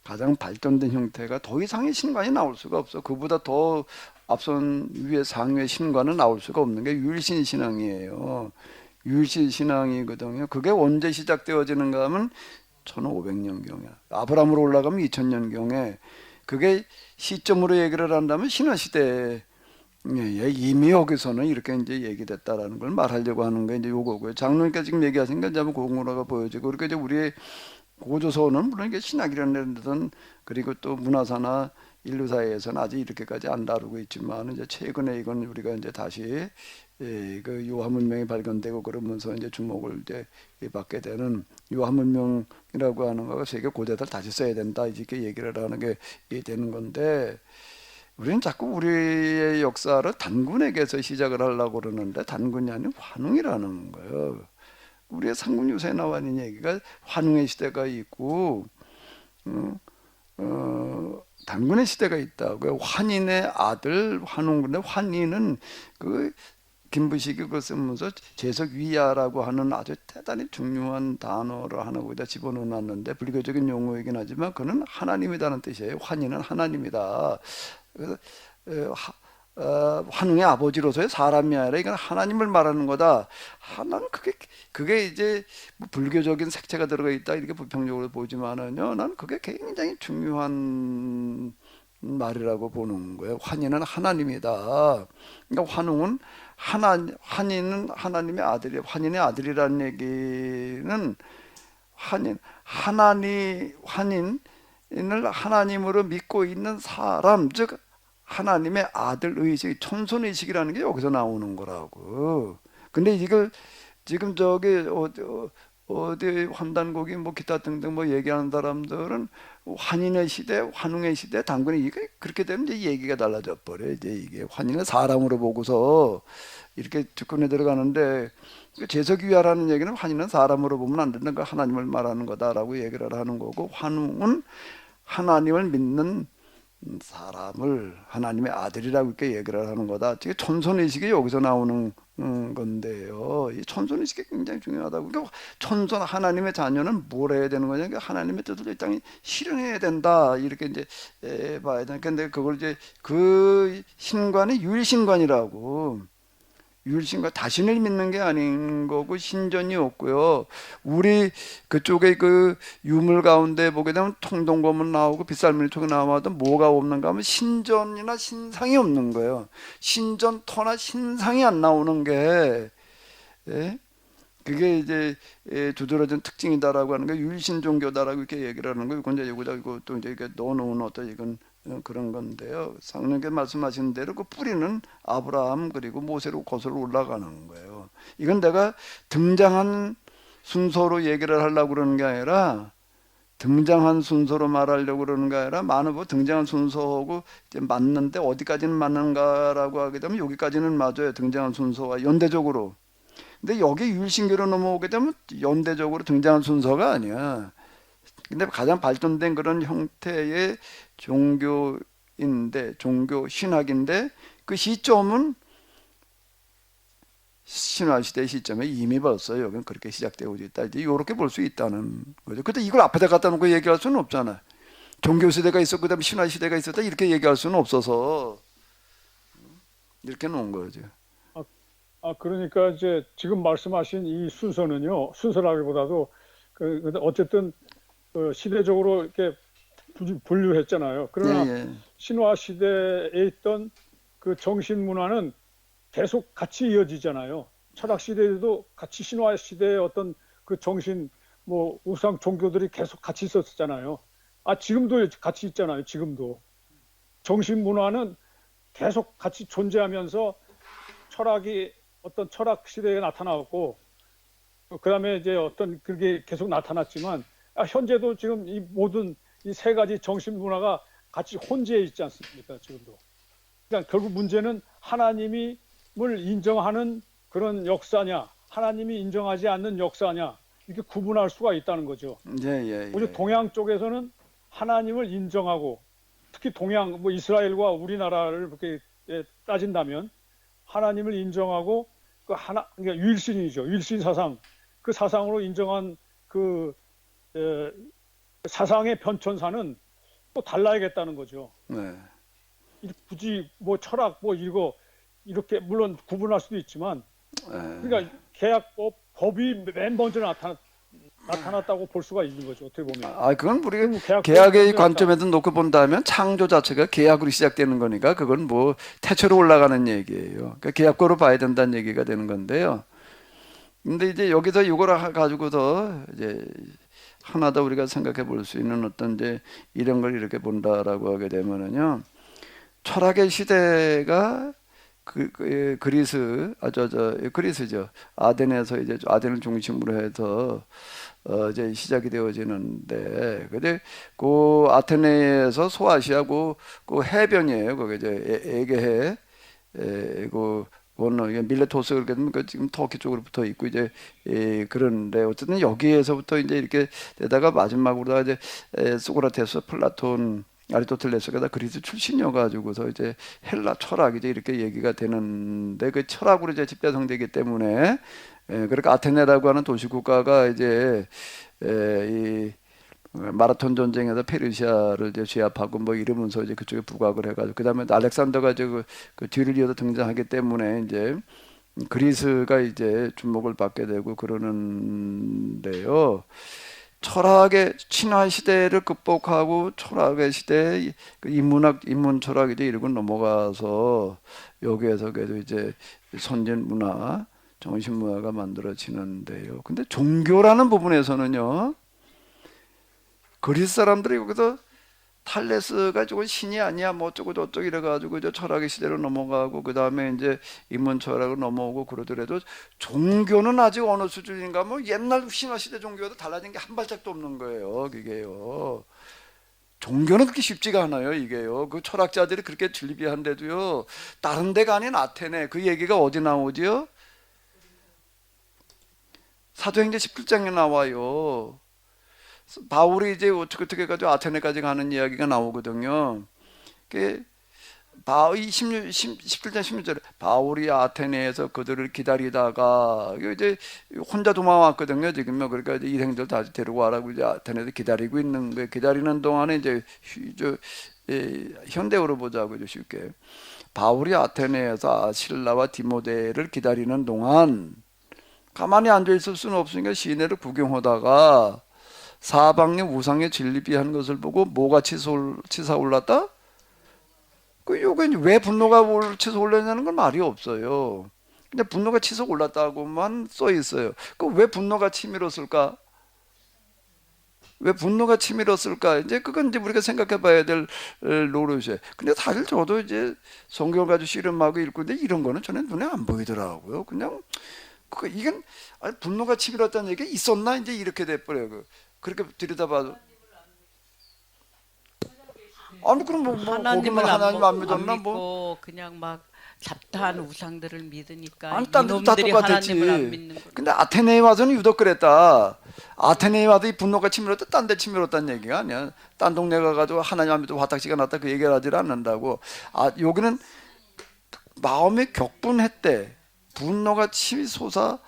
가장 발전된 형태가 더 이상의 신관이 나올 수가 없어. 그보다 더 앞선 위에 상위의 신관은 나올 수가 없는 게 율신 신앙이에요. 율신 신앙이거든요. 그게 언제 시작되어지는가 하면 1500년경에 아브라함으로 올라가면 2000년경에 그게 시점으로 얘기를 한다면 신화시대에 이미 여기서는 이렇게 이제 얘기됐다라는 걸 말하려고 하는 게 이제 요거고요. 장로님께서 지금 얘기하신 게 이제 공문화가 보여지고 그렇게 이제 우리의 고조서는 물론 이게 신학이라는 데든 그리고 또 문화사나 인류사회에서는 아직 이렇게까지 안 다루고 있지만 이제 최근에 이건 우리가 이제 다시 그 요한 문명이 발견되고 그러면서 이제 주목을 이제 받게 되는 요한 문명이라고 하는 거가 세계 고대들 다시 써야 된다 이렇게 얘기를 하는 게 되는 건데 우리는 자꾸 우리의 역사를 단군에게서 시작을 하려고 그러는데 단군이 아니고 환웅이라는 거예요. 우리의 삼국유사에 나와 있는 얘기가 환웅의 시대가 있고 단군의 시대가 있다고요. 환인의 아들 환웅. 근데 환인은 그 김부식이 그걸 쓰면서 제석위야라고 하는 아주 대단히 중요한 단어를 하나 거기다 집어넣어놨는데 불교적인 용어이긴 하지만 그는 하나님이라는 뜻이에요. 환인은 하나님이다. 그래서 환웅의 아버지로서의 사람이 아니라 이건 하나님을 말하는 거다. 나는 그게 이제 뭐 불교적인 색채가 들어가 있다 이렇게 부평적으로 보지만은요, 난 그게 굉장히 중요한 말이라고 보는 거예요. 환인은 하나님이다. 그러니까 환인은 하나님의 아들이에요. 환인의 아들이라는 얘기는 환인을 하나님으로 믿고 있는 사람, 즉 하나님의 아들 의식, 천손 의식이라는 게 여기서 나오는 거라고. 근데 이걸 지금 저기 어디 환단곡이 뭐 기타 등등 뭐 얘기하는 사람들은 환인의 시대, 환웅의 시대, 단군의 이게 그렇게 되면 이제 얘기가 달라져 버려. 이제 이게 환인을 사람으로 보고서 이렇게 접근해 들어가는데 제석위야라는 얘기는 환인은 사람으로 보면 안 된다. 그 하나님을 말하는 거다라고 얘기를 하는 거고 환웅은 하나님을 믿는 사람을 하나님의 아들이라고 이렇게 얘기를 하는 거다. 지금 천손의식이 여기서 나오는 건데요. 이 천손의식이 굉장히 중요하다고. 그러니까 천손 하나님의 자녀는 뭘 해야 되는 거냐? 그러니까 하나님의 뜻을 이 땅에 실현해야 된다. 이렇게 이제 봐야 되니까. 근데 그걸 이제 그 신관이 율신관이라고. 율신과 자신을 믿는 게 아닌 거고 신전이 없고요. 우리 그쪽에 그 유물 가운데 보게 되면 통동검은 나오고 빗살밀초가 나와도 뭐가 없는가 하면 신전이나 신상이 없는 거예요. 신전 터나 신상이 안 나오는 게 그게 이제 두드러진 특징이다라고 하는 게 율신 종교다라고 이렇게 얘기를 하는 거예요. 이건 이제 여기다 이거 또 이제 이렇게 넣어놓은 어떤 이건 그런 건데요. 상님께 말씀하신 대로 그 뿌리는 아브라함 그리고 모세로 거슬러 올라가는 거예요. 이건 내가 등장한 순서로 얘기를 하려고 그러는 게 아니라 등장한 순서로 말하려고 그러는 게 아니라 많은 뭐 등장한 순서하고 이제 맞는데 어디까지는 맞는가라고 하게 되면 여기까지는 맞아요. 등장한 순서와 연대적으로. 근데 여기 율신교로 넘어오게 되면 연대적으로 등장한 순서가 아니야. 근데 가장 발전된 그런 형태의 종교인데, 종교 신학인데 그 시점은 신화시대 시점에 이미 벌써 여기는 그렇게 시작되고 있다. 이제 이렇게 볼 수 있다는 거죠. 근데 이걸 앞에다 갖다 놓고 얘기할 수는 없잖아. 종교시대가 있었고 그다음에 신화시대가 있었다 이렇게 얘기할 수는 없어서 이렇게 놓은 거죠. 그러니까 이제 지금 말씀하신 이 순서는요, 순서라기보다도 어쨌든 시대적으로 이렇게 분류했잖아요. 예, 그러나 예. 신화 시대에 있던 그 정신 문화는 계속 같이 이어지잖아요. 철학 시대에도 같이 신화 시대의 어떤 그 정신, 뭐 우상 종교들이 계속 같이 있었잖아요. 지금도 같이 있잖아요. 지금도 정신 문화는 계속 같이 존재하면서 철학이 어떤 철학 시대에 나타나고 그다음에 이제 어떤 그게 계속 나타났지만 현재도 지금 이 모든 이 세 가지 정신 문화가 같이 혼재해 있지 않습니까? 지금도. 그러니까 결국 문제는 하나님을 인정하는 그런 역사냐, 하나님이 인정하지 않는 역사냐, 이렇게 구분할 수가 있다는 거죠. 예, 예, 오히려 예. 동양 쪽에서는 하나님을 인정하고, 특히 동양, 뭐 이스라엘과 우리나라를 그렇게 따진다면 하나님을 인정하고 그러니까 유일신이죠. 유일신 사상, 그 사상으로 인정한 그 사상의 변천사는 또 달라야겠다는 거죠. 네. 굳이 뭐 철학 뭐 이거 이렇게 물론 구분할 수도 있지만, 예. 그러니까 법이 맨 먼저 나타났다고 볼 수가 있는 거죠. 어떻게 보면. 그건 우리가 계약법이 계약의 먼저 관점에서 놓고 본다면 창조 자체가 계약으로 시작되는 거니까 그건 뭐 태초로 올라가는 얘기예요. 그러니까 계약으로 봐야 된다는 얘기가 되는 건데요. 근데 이제 여기서 이걸 가지고서 이제 하나 더 우리가 생각해 볼 수 있는 어떤 이제 이런 걸 이렇게 본다라고 하게 되면은요. 철학의 시대가 그리스죠. 아덴에서 이제 아덴을 중심으로 해서 이제 시작이 되어지는데, 근데 그 아테네에서 소아시아 그 해변이에요. 거기 이제 에게해, 그 건너 밀레토스 그렇게 되면 지금 터키 쪽으로 붙어 있고 이제 그런데 어쨌든 여기에서부터 이제 이렇게 되다가 마지막으로 이제 소크라테스, 플라톤, 아리스토텔레스가 다 그리스 출신이어가지고서 이제 헬라 철학 이제 이렇게 얘기가 되는데 그 철학으로 이제 집대성되기 때문에 그러니까 아테네라고 하는 도시국가가 이제 이 마라톤 전쟁에서 페르시아를 이제 제압하고 뭐 이러면서 이제 그쪽에 부각을 해가지고 그 다음에 알렉산더가 이제 그 뒤를 이어서 등장하기 때문에 이제 그리스가 이제 주목을 받게 되고 그러는데요. 철학의 신화 시대를 극복하고 철학의 시대, 인문 철학 이제 이러고 넘어가서 여기에서 그래도 이제 선진 문화, 정신 문화가 만들어지는데요. 근데 종교라는 부분에서는요, 그리스 사람들이 여기서 탈레스가 저거 신이 아니야 뭐 어쩌고 저쩌고 이래가지고 이제 철학의 시대로 넘어가고 그 다음에 이제 인문 철학으로 넘어오고 그러더라도 종교는 아직 어느 수준인가 뭐 옛날 신화 시대 종교도 달라진 게 한 발짝도 없는 거예요. 그게요. 종교는 그렇게 쉽지가 않아요. 이게요. 그 철학자들이 그렇게 진리비한데도요. 다른 데가 아닌 아테네 그 얘기가 어디 나오지요? 사도행전 17장에 나와요. 바울이 이제 어떻게 해가지고 아테네까지 가는 이야기가 나오거든요. 그 바울이 17장 16절에 바울이 아테네에서 그들을 기다리다가 이제 혼자 도망왔거든요. 지금요. 그러니까 이제 일행들 다시 데리고 와라고 이제 아테네에서 기다리고 있는 거예요. 기다리는 동안에 이제 현대어로 보자고요. 쉽게 바울이 아테네에서 실라와 디모데를 기다리는 동안 가만히 앉아 있을 수는 없으니까 시내를 구경하다가 사방에 우상의 진리비한 것을 보고 뭐가 치사올랐다? 요게 왜 분노가 치솟올랐냐는 건 말이 없어요. 근데 분노가 치솟올랐다고만 써 있어요. 왜 분노가 치밀었을까? 왜 분노가 치밀었을까? 이제 그건 이제 우리가 생각해 봐야 될 노릇이에요. 근데 사실 저도 이제 성경을 가지고 씨름하고 읽고 근데 이런 거는 저는 눈에 안 보이더라고요. 그냥 이건 분노가 치밀었다는 얘기가 있었나? 이제 이렇게 돼버려요. 그렇게 들여다봐도 그럼 뭐 거기만 하나님 안 믿었나 믿고 뭐 그냥 막 잡다한 우상들을 믿으니까 딴 데도 다 이놈들이 똑같았지. 하나님을 안 믿는 거. 근데 아테네에 와서는 유독 그랬다. 아테네에 와도 이 분노가 치밀었다. 딴 데 치밀었다는 얘기가 아니야. 딴 동네 가가지고 하나님 안 믿고 화딱지가 났다 그 얘기를 하질 않는다고. 여기는 마음이 격분했대. 분노가 치솟아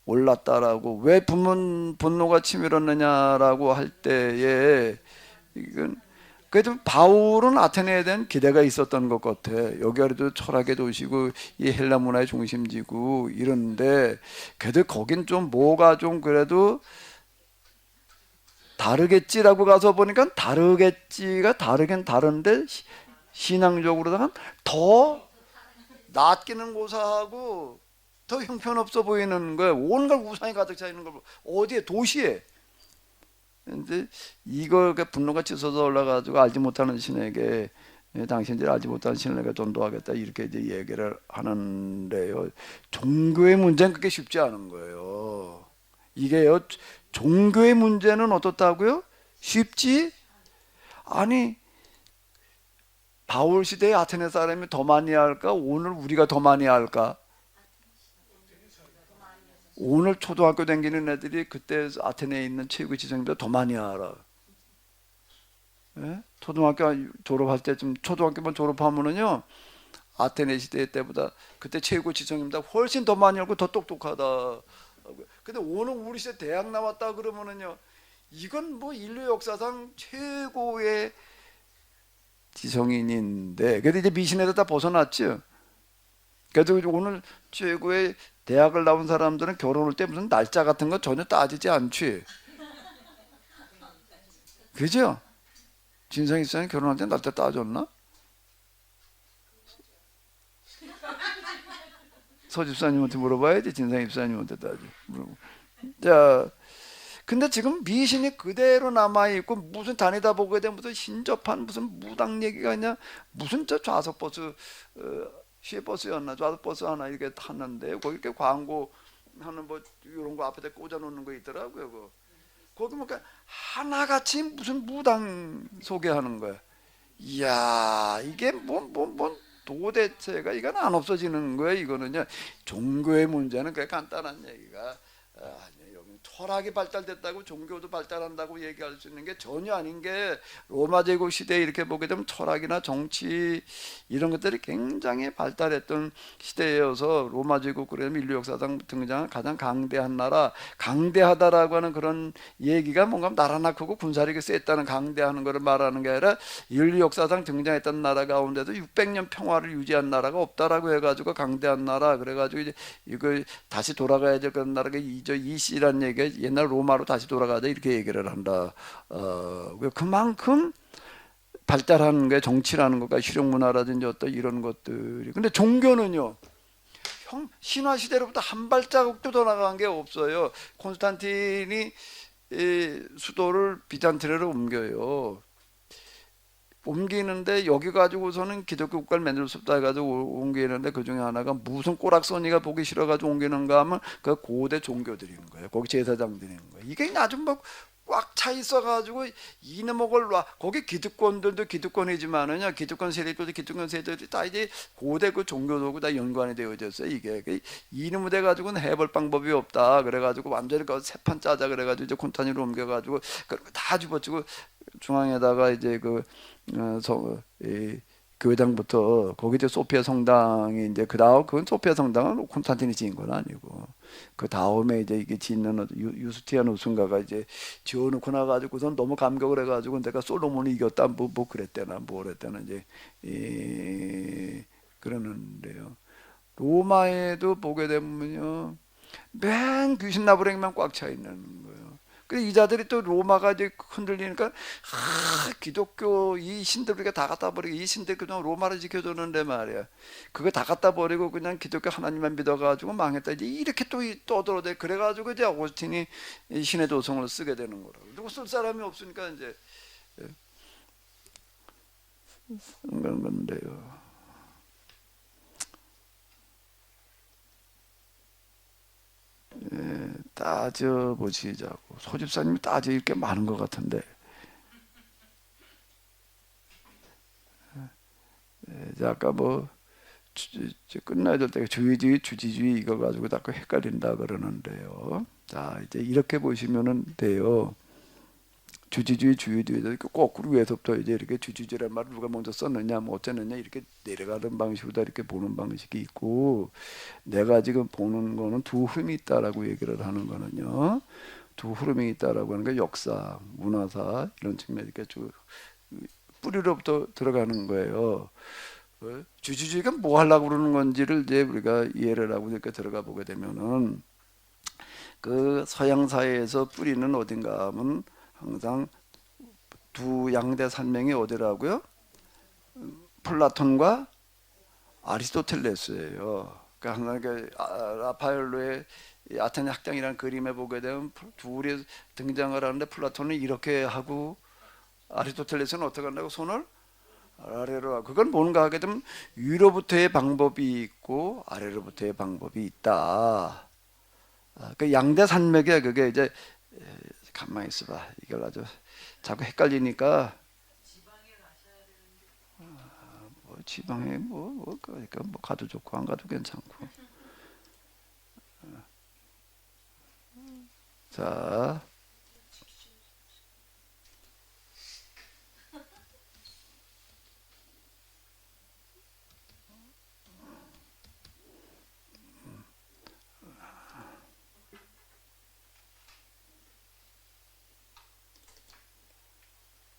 올랐다라고. 왜 분노가 치밀었느냐라고 할 때에 이건 그래도 바울은 아테네에 대한 기대가 있었던 것 같아. 여기가 그래도 철학의 도시고 이 헬라 문화의 중심지고 이런데 그래도 거긴 좀 뭐가 좀 그래도 다르겠지라고 가서 보니까 다르겠지가 다르긴 다른데 신앙적으로는 더 낫기는 고사하고 더 형편없어 보이는 거예요. 온갖 우상이 가득 차 있는 걸 어디에 도시에. 근데 이걸 분노가 치솟아 올라가지고 알지 못하는 신에게 당신들이 알지 못하는 신을 내가 전도하겠다 이렇게 이제 얘기를 하는데요. 종교의 문제는 그렇게 쉽지 않은 거예요. 이게요. 종교의 문제는 어떻다고요? 쉽지? 아니 바울 시대의 아테네 사람이 더 많이 할까? 오늘 우리가 더 많이 할까? 오늘 초등학교 다니는 애들이 그때 아테네에 있는 체육 지성보다 더 많이 알아. 예? 초등학교 졸업할 때쯤 초등학교만 졸업하면은요 아테네 시대 때보다 그때 최고 지성입니다. 훨씬 더 많이 알고 더 똑똑하다. 근데 오늘 우리 시대 대학 나왔다 그러면은요 이건 뭐 인류 역사상 최고의 지성인인데 그래도 이제 미신에서 다 벗어났죠. 그래도 오늘 최고의 대학을 나온 사람들은 결혼할 때 무슨 날짜 같은 거 전혀 따지지 않지. 그죠? 진성 입사님 결혼할 때 날짜 따졌나? 서집사님한테 물어봐야지. 진성 입사님한테 따지. 자, 근데 지금 미신이 그대로 남아 있고 무슨 다니다 보게 되면 무슨 신접한 무슨 무당 얘기가 있냐? 무슨 저 좌석 버스 시외버스였나 좌석버스 하나 이렇게 탔는데 거기 이렇게 광고 하는 뭐 이런 거 앞에다 꽂아 놓는 거 있더라고요. 거기 보니까 하나같이 무슨 무당 소개하는 거야. 이야 이게 뭐 도대체가 이건 안 없어지는 거야. 이거는요 종교의 문제는 그게 간단한 얘기가 아니에요. 여기 철학이 발달됐다고 종교도 발달한다고 얘기할 수 있는 게 전혀 아닌 게 로마 제국 시대에 이렇게 보게 되면 철학이나 정치 이런 것들이 굉장히 발달했던 시대여서 로마 제국 그러면 인류 역사상 등장한 가장 강대한 나라 강대하다라고 하는 그런 얘기가 뭔가 나라나 크고 군사력이 셌다는 강대하는 것을 말하는 게 아니라 인류 역사상 등장했던 나라 가운데도 600년 평화를 유지한 나라가 없다라고 해가지고 강대한 나라 그래가지고 이제 이거 다시 돌아가야 될 그런 나라가 이시라는 얘기가 옛날 로마로 다시 돌아가자 이렇게 얘기를 한다. 그만큼 발달하는 게 정치라는 것과 실용문화라든지 어떤 이런 것들이. 근데 종교는요. 신화 시대로부터 한 발자국도 더 나간 게 없어요. 콘스탄틴이 수도를 비잔티느로 옮겨요. 옮기는데 여기 가지고서는 기독교 국가를 만들 수 없다 해가지고 옮기는데 그 중에 하나가 무슨 꼬락서니가 보기 싫어가지고 옮기는가 하면 그 고대 종교 드리는 거예요. 거기 제사장 드리는 거예요. 이게 아주 막 꽉 차 있어가지고 이놈을 놔. 거기 기득권들도 기득권이지만은요, 기득권 세력들도 기득권 세력들이 다 이제 고대 그 종교도구 다 연관이 되어졌어요. 이게 이놈을 돼가지고는 해볼 방법이 없다. 그래가지고 완전히 그 세판 짜자 그래가지고 이제 콘타니로 옮겨가지고 다 집어치고 중앙에다가 이제 교회당부터 거기 이제 소피아 성당이 이제 그 다음 그건 소피아 성당은 콘스탄틴이 지은 건 아니고 그 다음에 이제 이게 짓는 유스티안 우승가가 이제 지어놓고 나가지고선 너무 감격을 해가지고 내가 솔로몬이 이겼다 뭐 그랬대나 뭐랬대나 이제 그러는데요. 로마에도 보게 되면요 맨 귀신 나부랭이만 꽉 차 있는 거예요. 그 이자들이 또 로마가 이제 흔들리니까 기독교 이 신들 우리가 다 갖다 버리고 이 신들 그냥 로마를 지켜줬는데 말이야. 그거 다 갖다 버리고 그냥 기독교 하나님만 믿어가지고 망했다. 이제 이렇게 또 떠들어대. 그래가지고 이제 어거스틴이 신의 도성을 쓰게 되는 거라고. 누구 쓸 사람이 없으니까 이제 그런 건데요. 따져보시자고. 소집사님이 따질 게 많은 것 같은데. 아까 끝나야 될 때 주의주의, 주지주의 이거 가지고 자꾸 헷갈린다 그러는데요. 자, 이제 이렇게 보시면 돼요. 주지주의, 주의주의 이렇게 거꾸로 위에서부터 이제 이렇게 주지주의란 말을 누가 먼저 썼느냐, 뭐 어쩌느냐 이렇게 내려가는 방식보다 이렇게 보는 방식이 있고, 내가 지금 보는 거는 두 흐름이 있다라고 얘기를 하는 거는요. 두 흐름이 있다라고 하는 게 역사, 문화사 이런 측면에 이렇게 쭉 뿌리로부터 들어가는 거예요. 주지주의가 뭐 하려고 그러는 건지를 이제 우리가 이해를 하고 이렇게 들어가 보게 되면은 그 서양 사회에서 뿌리는 어딘가 하면 항상 두 양대 산맥이 어디라고요? 플라톤과 아리스토텔레스예요. 그러니까 항상 라파엘로의 아테네 학당이라는 그림에 보게 되면 둘이 등장을 하는데 플라톤은 이렇게 하고 아리스토텔레스는 어떻게 한다고 손을 아래로 하고 그건 뭔가 하게 되면 위로부터의 방법이 있고 아래로부터의 방법이 있다. 그 양대 산맥이야. 그게 이제 가만히 있어봐. 이걸 아주 자꾸 헷갈리니까 뭐 지방에 그러니까 뭐 가도 좋고 안 가도 괜찮고. 자,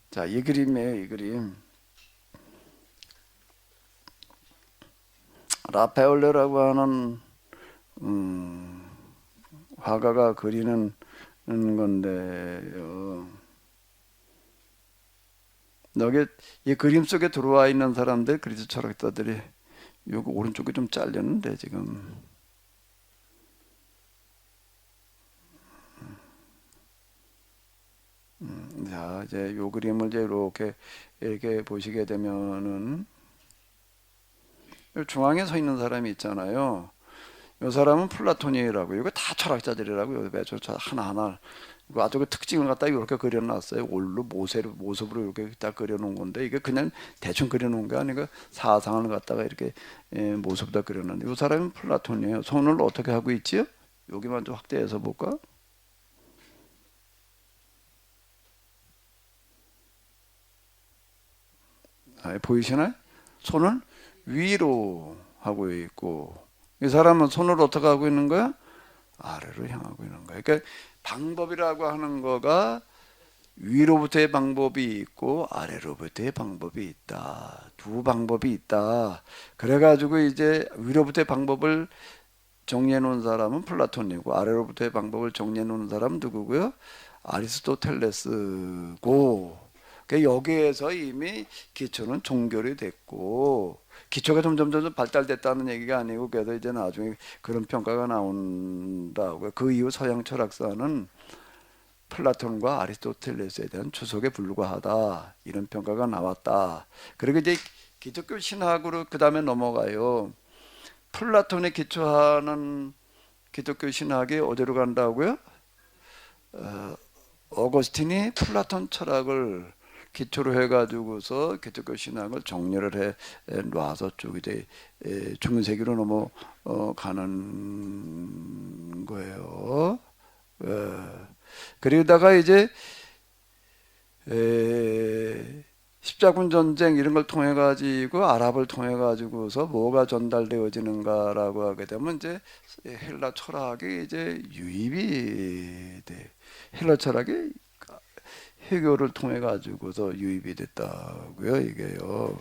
자, 이 그림이에요. 이 그림. 라파엘로라고 하는 화가가 그리는 건데요. 여기 이 그림 속에 들어와 있는 사람들 그리스 철학자들이 요거 오른쪽이 좀 잘렸는데 지금 자 이제 요 그림을 이제 이렇게 보시게 되면은 중앙에 서 있는 사람이 있잖아요. 이 사람은 플라톤이라고 이거 다 철학자들이라고 매주 하나하나 이거 아주 그 특징을 갖다 이렇게 그려놨어요. 올로 모습으로 이렇게 딱 그려놓은 건데 이게 그냥 대충 그려놓은 게 아니고 사상을 갖다가 이렇게 모습다 그려놨는데 이 사람은 플라톤이에요. 손을 어떻게 하고 있지요? 여기만 좀 확대해서 볼까? 보이시나요? 손을 위로 하고 있고 이 사람은 손을 어떻게 하고 있는 거야? 아래로 향하고 있는 거야. 그러니까 방법이라고 하는 거가 위로부터의 방법이 있고 아래로부터의 방법이 있다. 두 방법이 있다. 그래가지고 이제 위로부터의 방법을 정리해 놓은 사람은 플라톤이고 아래로부터의 방법을 정리해 놓은 사람은 누구고요? 아리스토텔레스고 여기에서 이미 기초는 종결이 됐고 기초가 점점 발달됐다는 얘기가 아니고 그래도 이제 나중에 그런 평가가 나온다고. 그 이후 서양 철학사는 플라톤과 아리스토텔레스에 대한 추석에 불과하다 이런 평가가 나왔다. 그리고 이제 기독교 신학으로 그 다음에 넘어가요. 플라톤에 기초하는 기독교 신학이 어디로 간다고요? 어거스틴이 플라톤 철학을 기초로 해가지고서 기독교 신학을 정리를 해 놔서 쭉 이제 중세기로 넘어가는 거예요. 그러다가 이제 십자군 전쟁 이런 걸 통해 가지고 아랍을 통해 가지고서 뭐가 전달되어지는가라고 하게 되면 이제 헬라 철학이 이제 유입이 돼. 헬라 철학이 해교를 통해 가지고서 유입이 됐다고요, 이게요.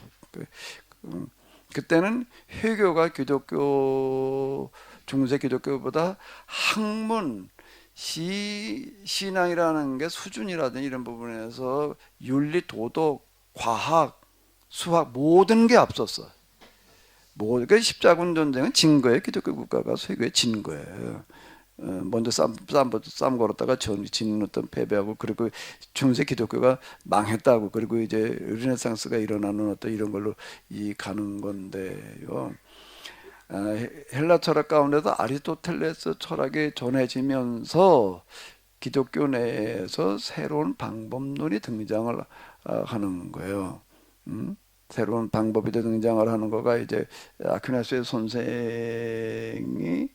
그때는 해교가 기독교 중세 기독교보다 학문, 신앙이라는 게 수준이라든지 이런 부분에서 윤리, 도덕, 과학, 수학 모든 게 앞섰어. 그러니까 십자군 전쟁은 진 거예요. 기독교 국가가 세계에 진 거예요. 먼저 싸움 걸었다가 진 어떤 패배하고 그리고 중세 기독교가 망했다고 그리고 이제 르네상스가 일어나는 어떤 이런 걸로 가는 건데요. 헬라 철학 가운데도 아리스토텔레스 철학이 전해지면서 기독교 내에서 새로운 방법론이 등장을 하는 거예요. 새로운 방법이 등장을 하는 거가 이제 아퀴나스의 선생이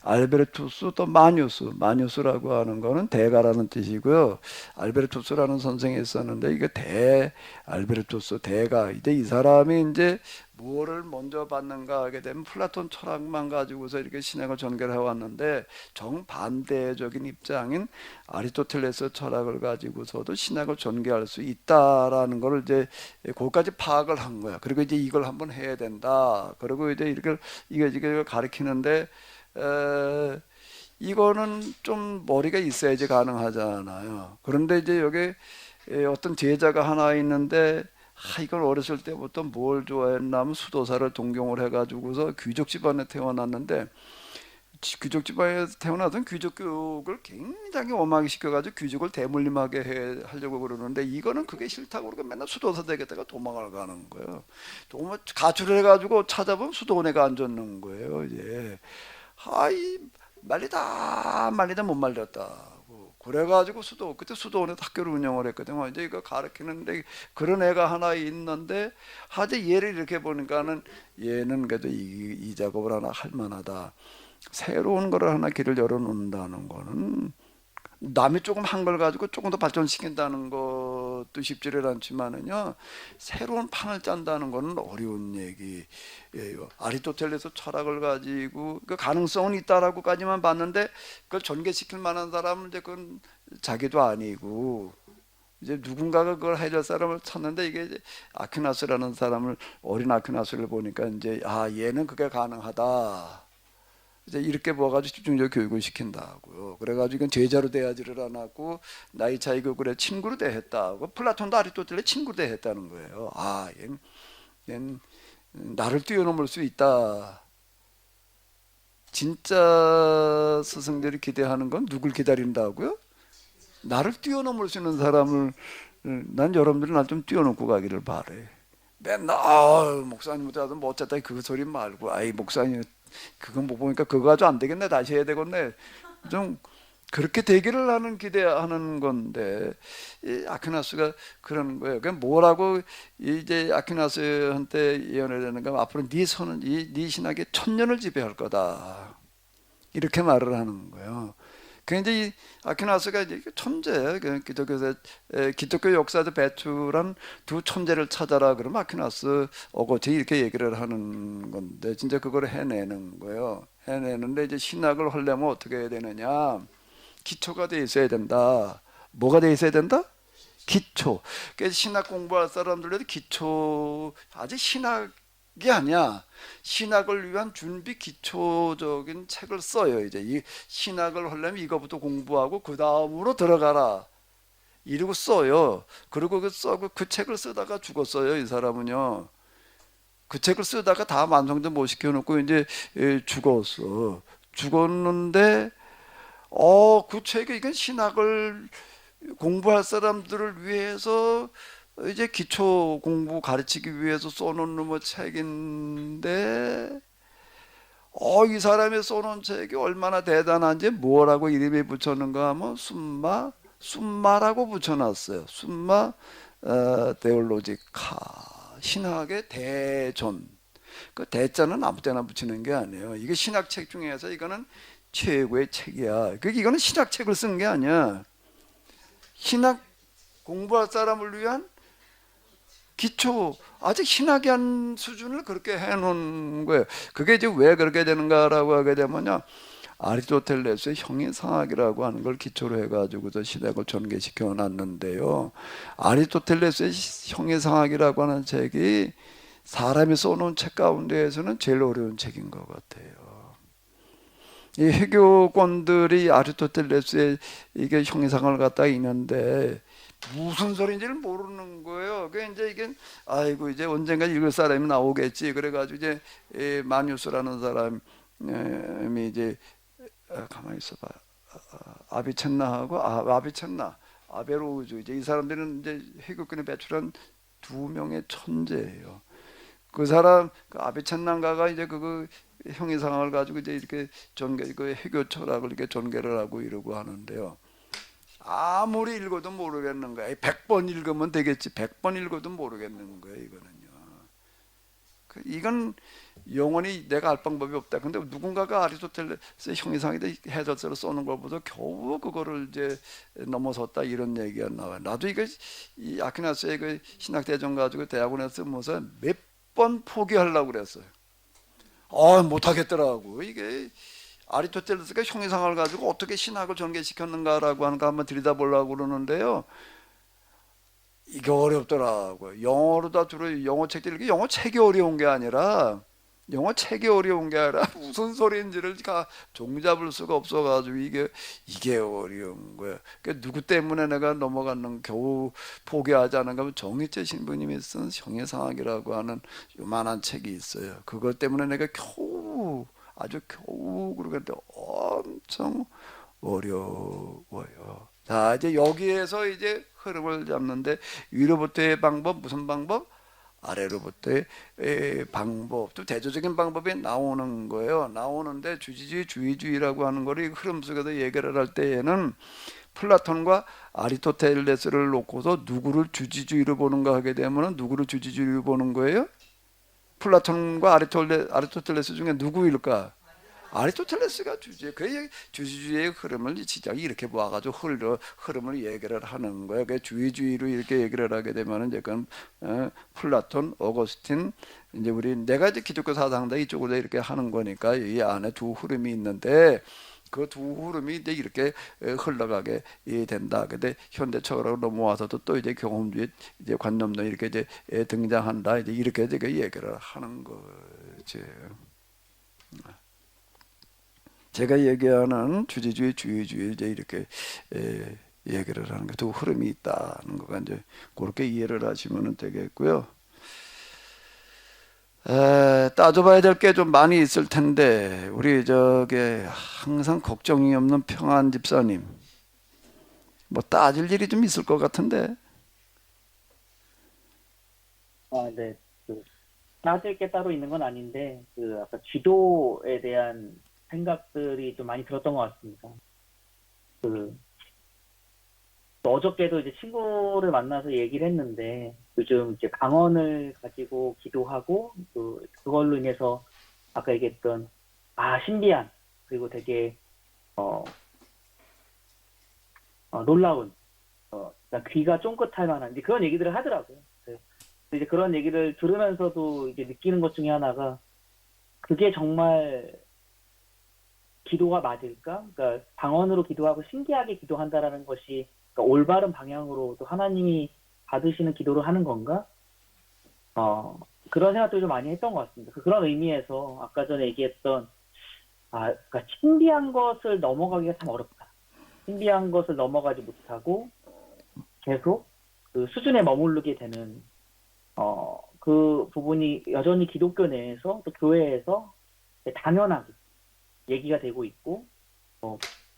알베르투스 또 마뉴스라고 하는 거는 대가라는 뜻이고요. 알베르투스라는 선생이 있었는데 이게 알베르투스 대가. 이제 이 사람이 이제 뭐를 먼저 받는가 하게 되면 플라톤 철학만 가지고서 이렇게 신학을 전개해 왔는데 정반대적인 입장인 아리스토텔레스 철학을 가지고서도 신학을 전개할 수 있다라는 걸 이제 거기까지 파악을 한 거야. 그리고 이제 이걸 한번 해야 된다. 그리고 이제 이걸 가르치는데 이거는 좀 머리가 있어야지 가능하잖아요. 그런데 이제 여기 어떤 제자가 하나 있는데 이걸 어렸을 때부터 뭘 좋아했나 하면 수도사를 동경을 해가지고서 귀족 집안에 태어났는데 귀족 집안에 태어나던 귀족 교육을 굉장히 엄하게 시켜가지고 귀족을 대물림하게 하려고 그러는데 이거는 그게 싫다고 그러고 맨날 수도사 되겠다가 도망을 가는 거예요. 가출을 해가지고 찾아보면 수도원에가 앉았는 거예요. 이제 말리다 못 말렸다고. 그래가지고 그때 수도원에서 학교를 운영을 했거든요. 이제 이거 가르치는데 그런 애가 하나 있는데 하재 얘를 이렇게 보니까는 얘는 그래도 이 작업을 하나 할 만하다. 새로운 거를 하나 길을 열어놓는다는 거는 남이 조금 한 걸 가지고 조금 더 발전시킨다는 것도 쉽지를 않지만은요, 새로운 판을 짠다는 거는 어려운 얘기예요. 아리스토텔레스 철학을 가지고 그 가능성은 있다라고까지만 봤는데 그걸 전개시킬 만한 사람은 이제 그건 자기도 아니고 이제 누군가가 그걸 해줄 사람을 찾는데 이게 이제 아퀴나스라는 사람을 어린 아퀴나스를 보니까 이제 얘는 그게 가능하다. 이제 이렇게 모아가지고 집중적으로 교육을 시킨다고요. 그래가지고 이건 제자로 대하지를 않았고 나이 차이고 그래 친구로 대했다고. 플라톤도 아리스토텔레스 친구로 대했다는 거예요. 얜 나를 뛰어넘을 수 있다. 진짜 스승들이 기대하는 건 누굴 기다린다고요? 나를 뛰어넘을 수 있는 사람을. 난 여러분들이 날 좀 뛰어넘고 가기를 바래. 맨날 목사님한테 와서 뭐 어쨌다 그 소리 말고 목사님 그건 못 보니까 그거 가지고 안 되겠네 다시 해야 되겠네 좀 그렇게 되기를 하는 기대하는 건데 이 아퀴나스가 그러는 거예요. 그냥 뭐라고 이제 아퀴나스한테 예언을 하는가 앞으로 네 신학이 1000년을 지배할 거다 이렇게 말을 하는 거예요. 근데 이 아퀴나스가 이제 천재, 기독교 역사에서 배출한 두 천재를 찾아라 그러면 아퀴나스, 어거지 이렇게 얘기를 하는 건데 진짜 그걸 해내는 거예요. 해내는데 이제 신학을 하려면 어떻게 해야 되느냐? 기초가 돼 있어야 된다. 뭐가 돼 있어야 된다? 기초. 그래서 신학 공부할 사람들도 기초, 아직 신학이 아니야. 신학을 위한 준비 기초적인 책을 써요. 이제 이 신학을 하려면 이거부터 공부하고 그 다음으로 들어가라. 이러고 써요. 그리고 그 책을 쓰다가 죽었어요. 이 사람은요. 그 책을 쓰다가 다 완성도 못 시켜놓고 이제 죽었어. 죽었는데 그 책이 이건 신학을 공부할 사람들을 위해서 이제 기초 공부 가르치기 위해서 써놓은 뭐 책인데 이 사람이 써놓은 책이 얼마나 대단한지 뭐라고 이름이 붙였는가 하면 숨마라고 붙여놨어요. 숨마 데올로지카 신학의 대전. 그 대자는 아무 때나 붙이는 게 아니에요. 이게 신학책 중에서 이거는 최고의 책이야. 이거는 신학책을 쓴 게 아니야. 신학 공부할 사람을 위한 기초, 아직 신학이 한 수준을 그렇게 해놓은 거예요. 그게 이제 왜 그렇게 되는가라고 하게 되면요, 아리스토텔레스의 형이상학이라고 하는 걸 기초로 해가지고서 신학을 전개시켜 놨는데요. 아리스토텔레스의 형이상학이라고 하는 책이 사람이 써놓은 책 가운데에서는 제일 어려운 책인 것 같아요. 이 회교권들이 아리스토텔레스의 이게 형이상을 갖다 있는데 무슨 소리인지를 모르는 거예요. 그 이제 이게 이제 언젠가 읽을 사람이 나오겠지. 그래가지고 이제 마뉴스라는 사람이 이제 가만히 있어봐. 아비첸나하고 아베로우주 이제 이 사람들은 이제 회교권에 배출한 두 명의 천재예요. 그 사람 아비첸나가가 이제 그 형이상을 가지고 이제 이렇게 그 회교 철학을 이렇게 전개를 하고 이러고 하는데요. 아무리 읽어도 모르겠는 거야. 100번 읽으면 되겠지. 100번 읽어도 모르겠는 거야. 이거는요. 이건 영원히 내가 알 방법이 없다. 근데 누군가가 아리스토텔레스 형이상에다 해설서를 써는 것보다 겨우 그거를 이제 넘어섰다 이런 얘기가 나와요. 나도 이 아퀴나스의 그 신학대전 가지고 대학원에서 쓰면서 몇 번 포기하려고 그랬어요. 못하겠더라고. 이게 아리스토텔레스가 형이상을 가지고 어떻게 신학을 전개시켰는가라고 하는 거 한번 들여다보려고 그러는데요. 이게 어렵더라고요. 영어로 다 주로 영어 책들 이렇게 영어 책이 어려운 게 아니라 무슨 소리인지를 종잡을 수가 없어가지고 이게 어려운 거예요. 그러니까 누구 때문에 내가 넘어갔는 겨우 포기하자는 거면 정희재 신부님이 쓴 형해상학이라고 하는 요만한 책이 있어요. 그것 때문에 내가 아주 겨우 그러는데 엄청 어려워요. 자, 이제 여기에서 이제 흐름을 잡는데 위로부터의 방법, 무슨 방법? 아래로부터의 방법, 또 대조적인 방법이 나오는 거예요. 나오는데 주지주의, 주의주의라고 하는 거를 흐름 속에서 얘기를 할 때에는 플라톤과 아리스토텔레스를 놓고서 누구를 주지주의로 보는가 하게 되면 누구를 주지주의로 보는 거예요? 플라톤과 아리스토텔레스 중에 누구일까? 아리스토텔레스가 주지주의의 흐름을 시작 이렇게 모아가지고 흐름을 얘기를 하는 거예요. 그 주의주의로 이렇게 얘기를 하게 되면은 이제 그건 플라톤, 어거스틴, 이제 내가 이제 기독교 사상다 이쪽으로 이렇게 하는 거니까 이 안에 두 흐름이 있는데 그 두 흐름이 이제 이렇게 흘러가게 된다. 근데 현대 철학으로 넘어와서도 또 이제 경험주의 이제 관념론 이렇게 이제 등장한다. 이제 이렇게 얘기를 하는 거지. 제가 얘기하는 주지주의, 주의주의 이제 이렇게 얘기를 하는 게 두 흐름이 있다는 거가 이제 그렇게 이해를 하시면 되겠고요. 따져봐야 될 게 좀 많이 있을 텐데 우리 항상 걱정이 없는 평안 집사님 뭐 따질 일이 좀 있을 것 같은데. 네. 따질 게 따로 있는 건 아닌데 아까 기도에 대한 생각들이 좀 많이 들었던 것 같습니다. 어저께도 이제 친구를 만나서 얘기를 했는데 요즘 이제 방언을 가지고 기도하고 그걸로 인해서 아까 얘기했던 신비한 그리고 되게 놀라운 귀가 쫑긋할 만한 이제 그런 얘기들을 하더라고요. 이제 그런 얘기를 들으면서도 이제 느끼는 것 중에 하나가 그게 정말 기도가 맞을까? 그러니까 방언으로 기도하고 신기하게 기도한다라는 것이 그러니까 올바른 방향으로 또 하나님이 받으시는 기도를 하는 건가? 그런 생각도 좀 많이 했던 것 같습니다. 그런 의미에서 아까 전에 얘기했던 그러니까 신비한 것을 넘어가기가 참 어렵다. 신비한 것을 넘어가지 못하고 계속 그 수준에 머무르게 되는 그 부분이 여전히 기독교 내에서 또 교회에서 당연하게 얘기가 되고 있고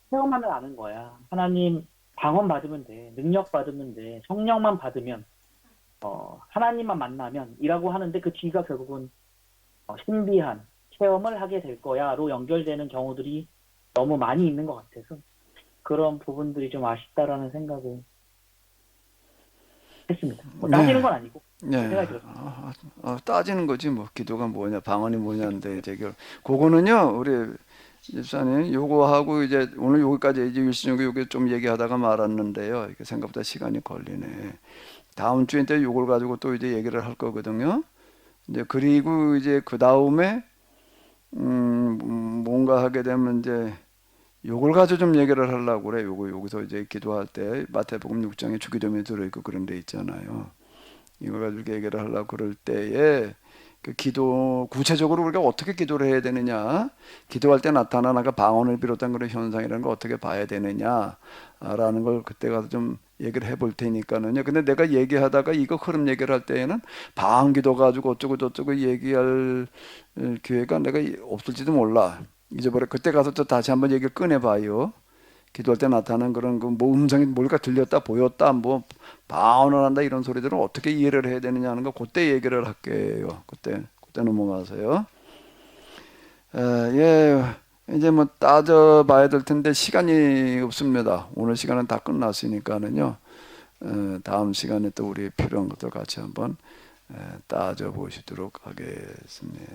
체험하면 아는 거야. 하나님 방언 받으면 돼. 능력 받으면 돼. 성령만 받으면 하나님만 만나면 이라고 하는데 그 뒤가 결국은 신비한 체험을 하게 될 거야로 연결되는 경우들이 너무 많이 있는 것 같아서 그런 부분들이 좀 아쉽다라는 생각을 했습니다. 따지는 건 아니고 생각이 들었습니다. 따지는 거지 뭐 기도가 뭐냐 방언이 뭐냐인데 그거는요 우리 집사님 요거하고 이제 오늘 여기까지 이제 일신여고 요게 좀 얘기하다가 말았는데요. 이게 생각보다 시간이 걸리네. 다음 주에 때 요걸 가지고 또 이제 얘기를 할 거거든요. 이제 그리고 이제 그 다음에 뭔가 하게 되면 이제 요걸 가지고 좀 얘기를 하려고 그래. 여기서 이제 기도할 때 마태복음 6장에 주기도문이 들어있고 그런 데 있잖아요. 이걸 가지고 얘기를 하려고 그럴 때에 그 기도 구체적으로 우리가 어떻게 기도를 해야 되느냐, 기도할 때 나타나는 방언을 비롯한 그런 현상이라는 걸 어떻게 봐야 되느냐라는 걸 그때 가서 좀 얘기를 해볼 테니까는요. 근데 내가 얘기하다가 이거 흐름 얘기를 할 때에는 방언 기도 가지고 어쩌고 저쩌고 얘기할 기회가 내가 없을지도 몰라. 잊어버려. 그때 가서 또 다시 한번 얘기를 꺼내봐요. 기도할 때 나타나는 그런 뭐 음성이 뭘까 들렸다 보였다 뭐 방언을 한다 이런 소리들을 어떻게 이해를 해야 되느냐 하는 거 그때 얘기를 할게요. 그때 넘어가세요. 이제 뭐 따져봐야 될 텐데 시간이 없습니다. 오늘 시간은 다 끝났으니까는요. 다음 시간에 또 우리 필요한 것들 같이 한번 따져보시도록 하겠습니다.